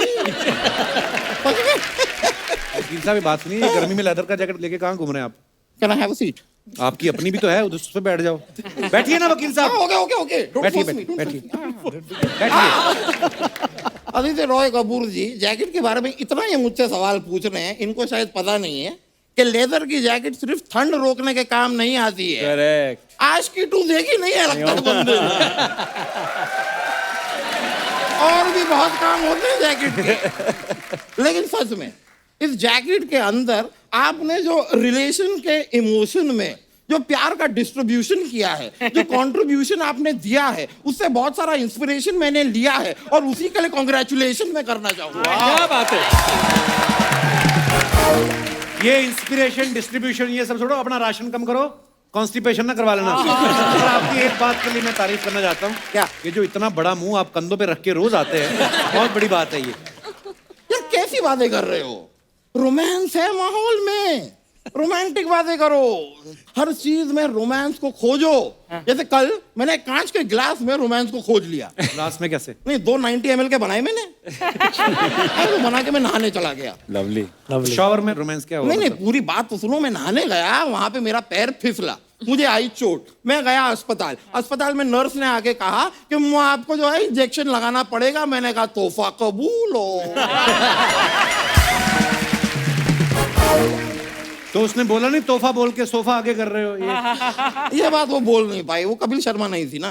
वकील साहब बात सुनिए, ये गर्मी में लेदर का जैकेट लेके कहाँ घूम रहे हैं आप? Can I have a seat? आपकी अपनी भी तो है, उस पे बैठ जाओ। बैठिए ना वकील साहब। ओके ओके ओके, बैठिए बैठिए बैठिए बैठिए। आदित्य रॉय कपूर जी, जैकेट के बारे में इतना ये मुझसे सवाल पूछ रहे हैं, इनको शायद पता नहीं है कि लेदर की जैकेट सिर्फ ठंड रोकने के काम नहीं आती है। करेक्ट। आज की टू देखी नहीं है लगता है बंदे ने। और भी बहुत काम होते हैं जैकेट के। लेकिन सच में इस जैकेट के अंदर आपने जो रिलेशन के इमोशन में जो प्यार का डिस्ट्रीब्यूशन किया है, जो कंट्रीब्यूशन आपने दिया है, उससे बहुत सारा इंस्पिरेशन मैंने लिया है और उसी के लिए कांग्रेचुलेशन मैं करना चाहूंगा। क्या बात है। ये इंस्पिरेशन डिस्ट्रीब्यूशन ये सब छोड़ो, अपना राशन कम करो, कॉन्स्टिपेशन ना करवा लेना। और आपकी एक बात के लिए मैं तारीफ करना चाहता हूँ। क्या? ये जो इतना बड़ा मुंह आप कंधों पे रख के रोज आते हैं, बहुत बड़ी बात है ये। यार कैसी बातें कर रहे हो? रोमांस है माहौल में, रोमांटिक बातें करो। हर चीज में रोमांस को खोजो। जैसे कल मैंने कांच के ग्लास में रोमांस को खोज लिया। क्लास में कैसे? नहीं, 2 90 ml के बनाए मैंने। तो बना के मैं नहाने चला गया। लवली। शॉवर में रोमांस क्या हुआ? नहीं नहीं, पूरी बात तो सुनो। मैं नहाने गया, वहां पे मेरा पैर फिसला, मुझे आई चोट। मैं गया अस्पताल में नर्स ने आके कहा कि आपको जो है इंजेक्शन लगाना पड़ेगा। मैंने कहा तोहफा कबूल हो। तो उसने बोला नहीं तोहफा बोल के सोफा आगे कर रहे हो ये बात वो बोल नहीं पाई, वो कपिल शर्मा नहीं थी ना।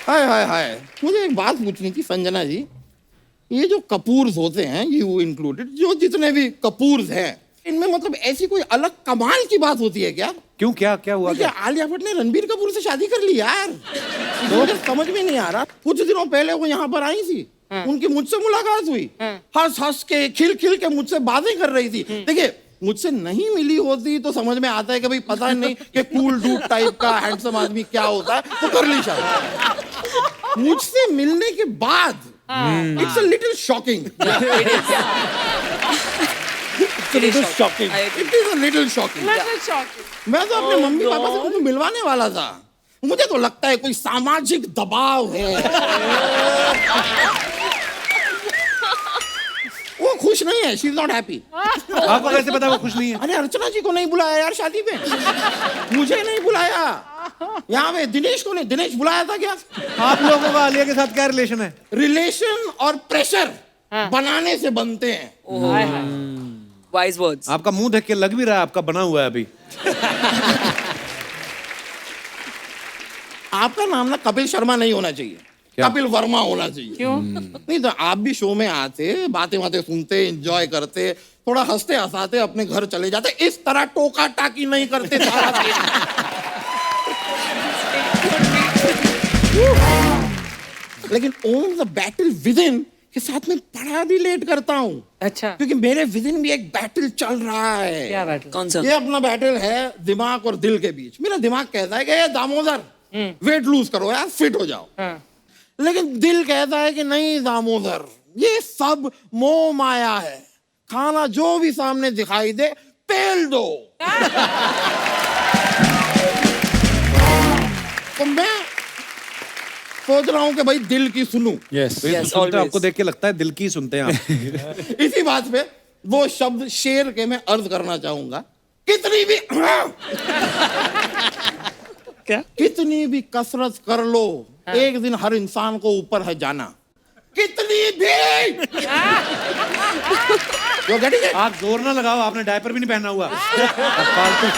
हाय हाय हाय, मुझे एक बात पूछनी थी संजना जी। ये जो कपूर्स होते हैं, यू इंक्लूडेड, जो जितने भी कपूर्स हैं, इनमें मतलब ऐसी कोई अलग कमाल की बात होती है क्या? क्यों, क्या क्या हुआ? क्या आलिया भट्ट ने रणबीर कपूर से शादी कर ली यार? मुझे समझ में नहीं आ रहा। कुछ दिनों पहले वो यहाँ पर आई थी, उनकी मुझसे मुलाकात हुई, हंस हंस के खिल खिल के मुझसे बातें कर रही थी। देखिए, मुझसे नहीं मिली होती तो समझ में आता है कि भाई पता नहीं कि कूल डूड टाइप का हैंडसम आदमी क्या होता है, तो कर ली शादी। मुझसे मिलने के बाद it's a little shocking. It is shocking. It is a little shocking. मैं तो अपने मम्मी पापा से मुझे मिलवाने वाला था। मुझे तो लगता है कोई सामाजिक दबाव है। वो खुश नहीं है, शी इज नॉट हैप्पी। आपको कैसे पता वो खुश नहीं है? अरे अर्चना जी को नहीं बुलाया यार शादी पे, मुझे नहीं बुलाया। यहाँ पे दिनेश को नहीं, दिनेश बुलाया था क्या? आप लोगों का आलिया के साथ क्या रिलेशन है? रिलेशन और प्रेशर बनाने से बनते हैं। Wise words. आपका मुंह देख के लग भी रहा है आपका बना हुआ है अभी। आपका नाम ना कपिल शर्मा नहीं होना चाहिए, कपिल वर्मा होना चाहिए। क्यों? नहीं तो आप भी शो में आते, बातें बातें सुनते, एंजॉय करते, थोड़ा हंसते हंसाते अपने घर चले जाते, इस तरह टोका टाकी नहीं करते सारा दिन। लेकिन own the battle within के साथ में बड़ा भी लेट करता हूँ। अच्छा, क्योंकि मेरे विद इन भी एक बैटल चल रहा है। क्या बैटल? कौन सा? ये अपना बैटल है दिमाग और दिल के बीच। मेरा दिमाग कहता है कि ये दामोदर वेट लूज करो यार, फिट हो जाओ। लेकिन दिल कहता है कि नहीं दामोदर, ये सब मोह माया है, खाना जो भी सामने दिखाई दे पेल दो। तो मैं सोच रहा हूं कि भाई दिल की सुनूं। आपको देख के लगता है दिल की सुनते हैं आप। इसी बात पे वो शब्द शेर के मैं अर्ज करना चाहूंगा। कितनी भी क्या? कितनी भी कसरत कर लो, एक दिन हर इंसान को ऊपर है जाना। कितनी भी जो getting it? आप जोर ना लगाओ, आपने डायपर भी नहीं पहना हुआ। फालतू।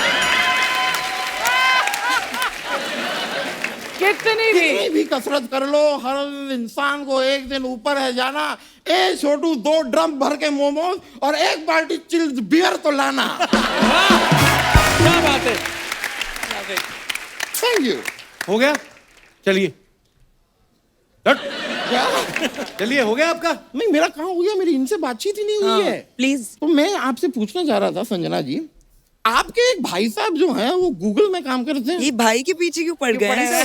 कितनी भी कसरत कर लो, हर इंसान को एक दिन ऊपर है जाना। ए छोटू, 2 ड्रम भर के मोमोज और 1 बाल्टी चिल्ड बियर तो लाना। क्या बात है? Thank you. हो गया, चलिए क्या? चलिए, हो गया आपका? नहीं, मेरा कहाँ हो गया? मेरी इनसे बातचीत ही नहीं हुई है। प्लीज। तो मैं आपसे पूछना चाह रहा था संजना जी, आपके एक भाई साहब जो हैं वो गूगल में काम करते हैं। ये भाई के पीछे क्यों पड़ गए हैं?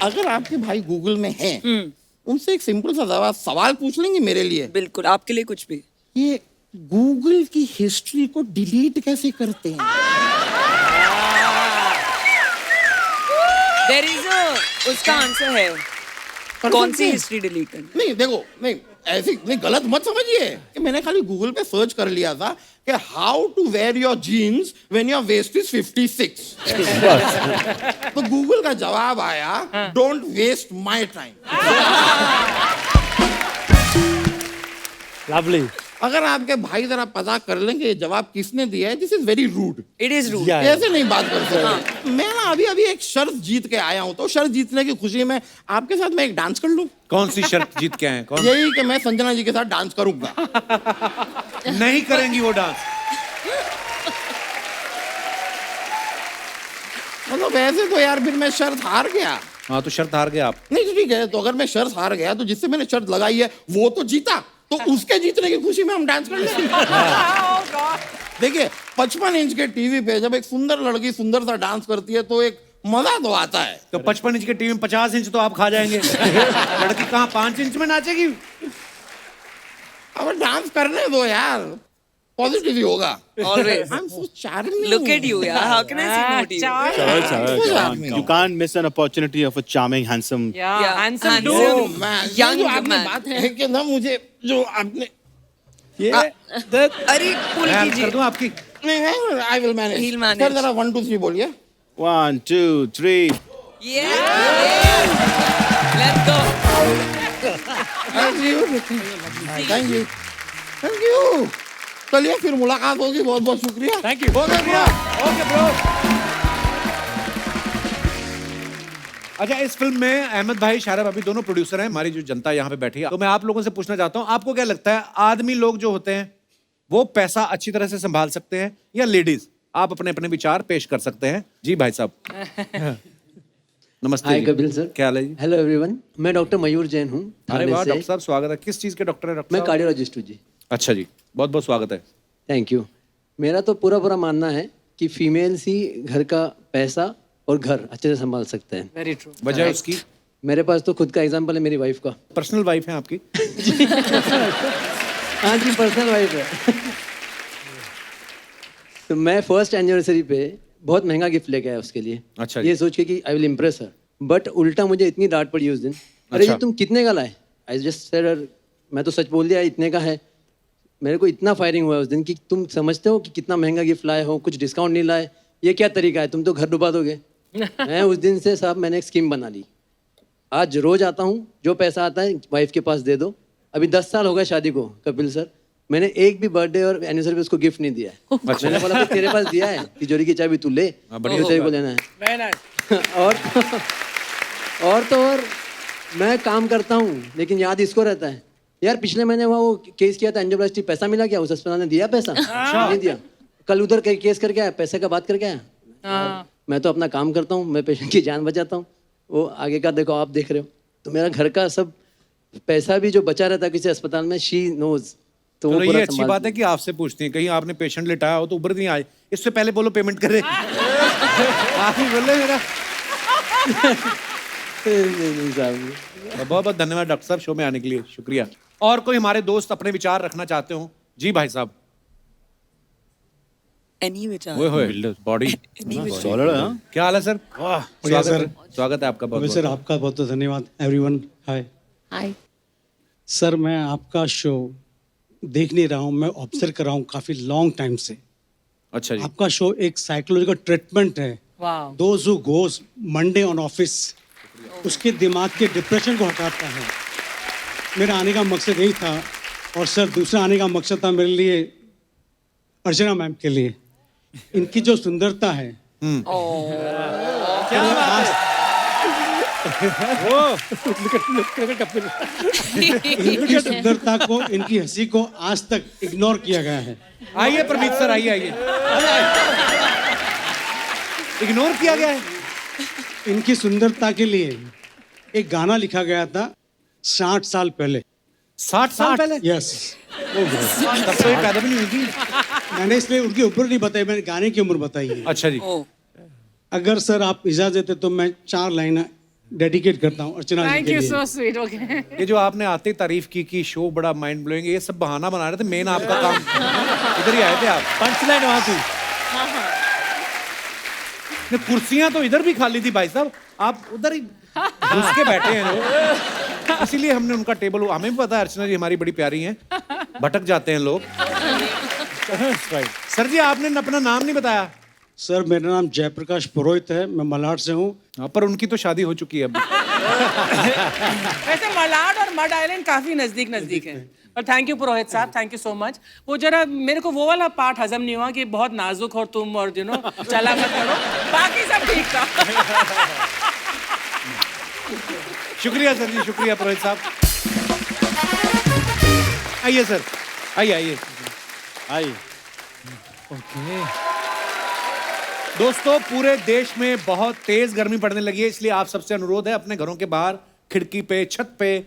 अगर आपके भाई गूगल में हैं, उनसे एक सिंपल सा सवाल पूछ लेंगे मेरे लिए? बिल्कुल, आपके लिए कुछ भी। ये गूगल की हिस्ट्री को डिलीट कैसे करते हैं? There is a, उसका आंसर है। कौन सी हिस्ट्री डिलीट करनी? नहीं देखो, नहीं ऐसी नहीं, गलत मत समझिए कि मैंने खाली गूगल पे सर्च कर लिया था कि how to wear your jeans when your waist is 56। तो गूगल का जवाब आया, don't waste my time. Lovely. अगर आपके भाई जरा पता कर लेंगे ये जवाब किसने दिया है, this is very rude. It is rude. Yeah. ऐसे नहीं बात कर सकते। मैं ना अभी एक शर्त जीत के आया हूँ, तो शर्त जीतने की खुशी में आपके साथ मैं एक डांस कर लूं। कौन सी शर्त जीत के आए? कौन? यही कि मैं संजना जी के साथ डांस करूंगा। नहीं करेंगी वो डांस। मतलब ऐसे तो यार फिर मैं शर्त हार गया। हाँ, तो शर्त हार गए आप। नहीं तो ठीक है, तो अगर मैं शर्त हार गया तो जिससे मैंने शर्त लगाई है वो तो जीता, तो उसके जीतने की खुशी में हम डांस कर लेंगे। देखिए, 55 इंच के टीवी पे जब एक सुंदर लड़की सुंदर सा डांस करती है तो एक मजा तो आता है। तो 55 इंच के टीवी में 50 इंच तो आप खा जाएंगे। लड़की कहाँ 5 इंच में नाचेगी? अब डांस करने दो यार, पॉजिटिव ही होगा। Always. I'm so charming. Look at you, यार। How can I say no to you? You can't miss an opportunity of a charming, handsome. Yeah, handsome handsome. dude. Oh, man. Young ये जो आपने man. बात है कि ना मुझे जो आपने अरे पुल मैं कर कीजिए। दूं आपकी? नहीं, I will manage. He'll manage. Sir जरा 1 2 3 बोलिए। 1 2 3. Yeah. Let's go. Thank you. Thank you. Thank you. चलिए फिर मुलाकात होगी। बहुत बहुत शुक्रिया। Thank you. बहुत शुक्रिया। Okay bro. अच्छा, इस फिल्म में अहमद भाई, शायरा भाभी दोनों प्रोड्यूसर हैं। हमारी जो जनता यहाँ पे बैठी है, तो मैं आप लोगों से पूछना चाहता हूँ, आपको क्या लगता है आदमी लोग जो होते हैं वो पैसा अच्छी तरह से संभाल सकते हैं या लेडीज? आप अपने अपने विचार पेश कर सकते हैं। जी भाई साहब। नमस्ते हाय जी। कपिल सर। क्या हाल है जी? हेलो एवरीवन, मैं डॉक्टर मयूर जैन हूँ। अरे वाह डॉक्टर साहब, स्वागत है। किस चीज के डॉक्टर हैं डॉक्टर मैं साहब? कार्डियोलॉजिस्ट हूँ जी। अच्छा जी, बहुत बहुत स्वागत है। Thank you. मेरा तो पूरा मानना है कि फीमेल्स ही घर का पैसा और घर अच्छे से संभाल सकते हैं। Very true. वजह उसकी? मेरे पास तो खुद का एग्जांपल है मेरी वाइफ का। पर्सनल वाइफ है आपकी? हाँ जी, पर्सनल वाइफ है। तो मैं फर्स्ट एनिवर्सरी पे बहुत महंगा गिफ्ट लेके आया उसके लिए। अच्छा ये सोच के कि I will impress her, but उल्टा मुझे इतनी डांट पड़ी उस दिन। अरे अच्छा। ये तुम कितने का लाए? आई जस्ट सेड, मैं तो सच बोल दिया इतने का है। मेरे को इतना फायरिंग हुआ उस दिन कि तुम समझते हो कि कितना महंगा गिफ्ट लाए हो, कुछ डिस्काउंट नहीं लाए, ये क्या तरीका है? तुम तो घर डुबा दोगे। मैं उस दिन से साहब मैंने एक स्कीम बना ली। आज रोज आता हूँ, जो पैसा आता है वाइफ के पास दे दो। अभी 10 साल हो गए शादी को कपिल सर, मैंने एक भी बर्थडे और एनिवर्सरी पे उसको गिफ्ट नहीं दिया है। मैंने बोला तेरे पास दिया है, तिजोरी की चाबी तू ले, जो तेरे को लेना है। और मैं काम करता हूँ लेकिन याद इसको रहता है, यार पिछले महीने वो केस किया था एंजियोप्लास्टी, पैसा मिला क्या? उस अस्पताल ने दिया पैसा? नहीं दिया। कल उधर केस करके आया, पैसे का बात करके आया। मैं तो अपना काम करता हूँ, मैं पेशेंट की जान बचाता हूँ, वो आगे का देखो आप देख रहे हो। तो मेरा घर का सब पैसा भी जो बचा रहता है किसी अस्पताल में, शी नोज। तो वो ये अच्छी बात है कि आपसे पूछते हैं, कहीं आपने पेशेंट लिटाया हो तो ऊपर नहीं आए, इससे पहले बोलो पेमेंट करे। आप ही बोले मेरा। बहुत बहुत धन्यवाद डॉक्टर साहब शो में आने के लिए, शुक्रिया। और कोई हमारे दोस्त अपने विचार रखना चाहते हो? जी भाई साहब। बॉडी क्या हाल है सर? स्वागत है आपका बहुत। सर आपका बहुत बहुत धन्यवाद। Everyone hi. हाय सर, मैं आपका शो देख नहीं रहा हूँ, मैं ऑब्जर्व कर रहा हूँ काफी लॉन्ग टाइम से। अच्छा जी। आपका शो एक साइकोलॉजिकल ट्रीटमेंट है। Those who goes Monday on office, उसके दिमाग के डिप्रेशन को हटाता है। मेरा आने का मकसद यही था। और सर दूसरा आने का मकसद था मेरे लिए अर्चना मैम के लिए। इनकी जो सुंदरता है, इनकी सुंदरता को, इनकी हंसी को आज तक इग्नोर किया गया है। आइए प्रमीत सर, आइए आइए। इग्नोर किया गया है। इनकी सुंदरता के लिए एक गाना लिखा गया था 60 साल पहले। 60 साल पहले? यस। तब तो ये पैदा भी नहीं हुई थी। मैंने इसलिए उनकी उम्र नहीं बताई, मैंने गाने की उम्र बताई है। अच्छा जी। अगर सर आप इजाजत देते तो मैं 4 लाइन डेडिकेट करता हूँ अर्चना जी के लिए। So sweet. ओके। ये जो आपने आते तारीफ की कि शो बड़ा माइंड ब्लोइंग, ये सब बहाना बना रहे थे, मेन आपका काम इधर ही आए थे आप। पंच लाइन वहां थी। कुर्सियां तो इधर भी खाली थी भाई साहब, आप उधर ही घुस के बैठे हैं लोग, इसीलिए हमने उनका टेबल, हमें भी पता है अर्चना जी हमारी बड़ी प्यारी हैं, भटक जाते हैं लोग। सर जी आपने अपना नाम नहीं बताया। सर मेरा नाम जयप्रकाश पुरोहित है, मैं मलाड से हूँ। पर उनकी तो शादी हो चुकी है अब। वैसे मलाड और मड आइलैंड काफी नजदीक नजदीक है। और थैंक यू पुरोहित साहब, थैंक यू सो मच। वो जरा मेरे को वो वाला पार्ट हजम नहीं हुआ कि बहुत नाजुक हो तुम और चला मत करो, बाकी सब ठीक था। शुक्रिया सर जी, शुक्रिया पुरोहित साहब। आइए सर, आइए आइए आइए। ओके दोस्तों, पूरे देश में बहुत तेज गर्मी पड़ने लगी है, इसलिए आप सबसे अनुरोध है अपने घरों के बाहर, खिड़की पे, छत पे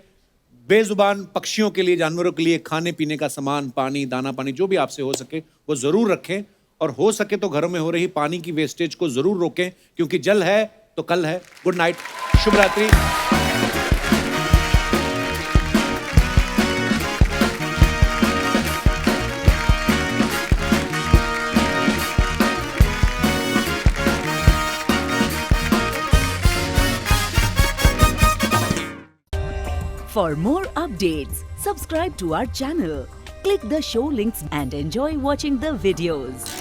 बेजुबान पक्षियों के लिए, जानवरों के लिए खाने पीने का सामान, पानी, दाना पानी, जो भी आपसे हो सके वो जरूर रखें। और हो सके तो घरों में हो रही पानी की वेस्टेज को जरूर रोकें, क्योंकि जल है तो कल है। गुड नाइट, शुभ रात्रि। For more updates, subscribe to our channel, click the show links and enjoy watching the videos.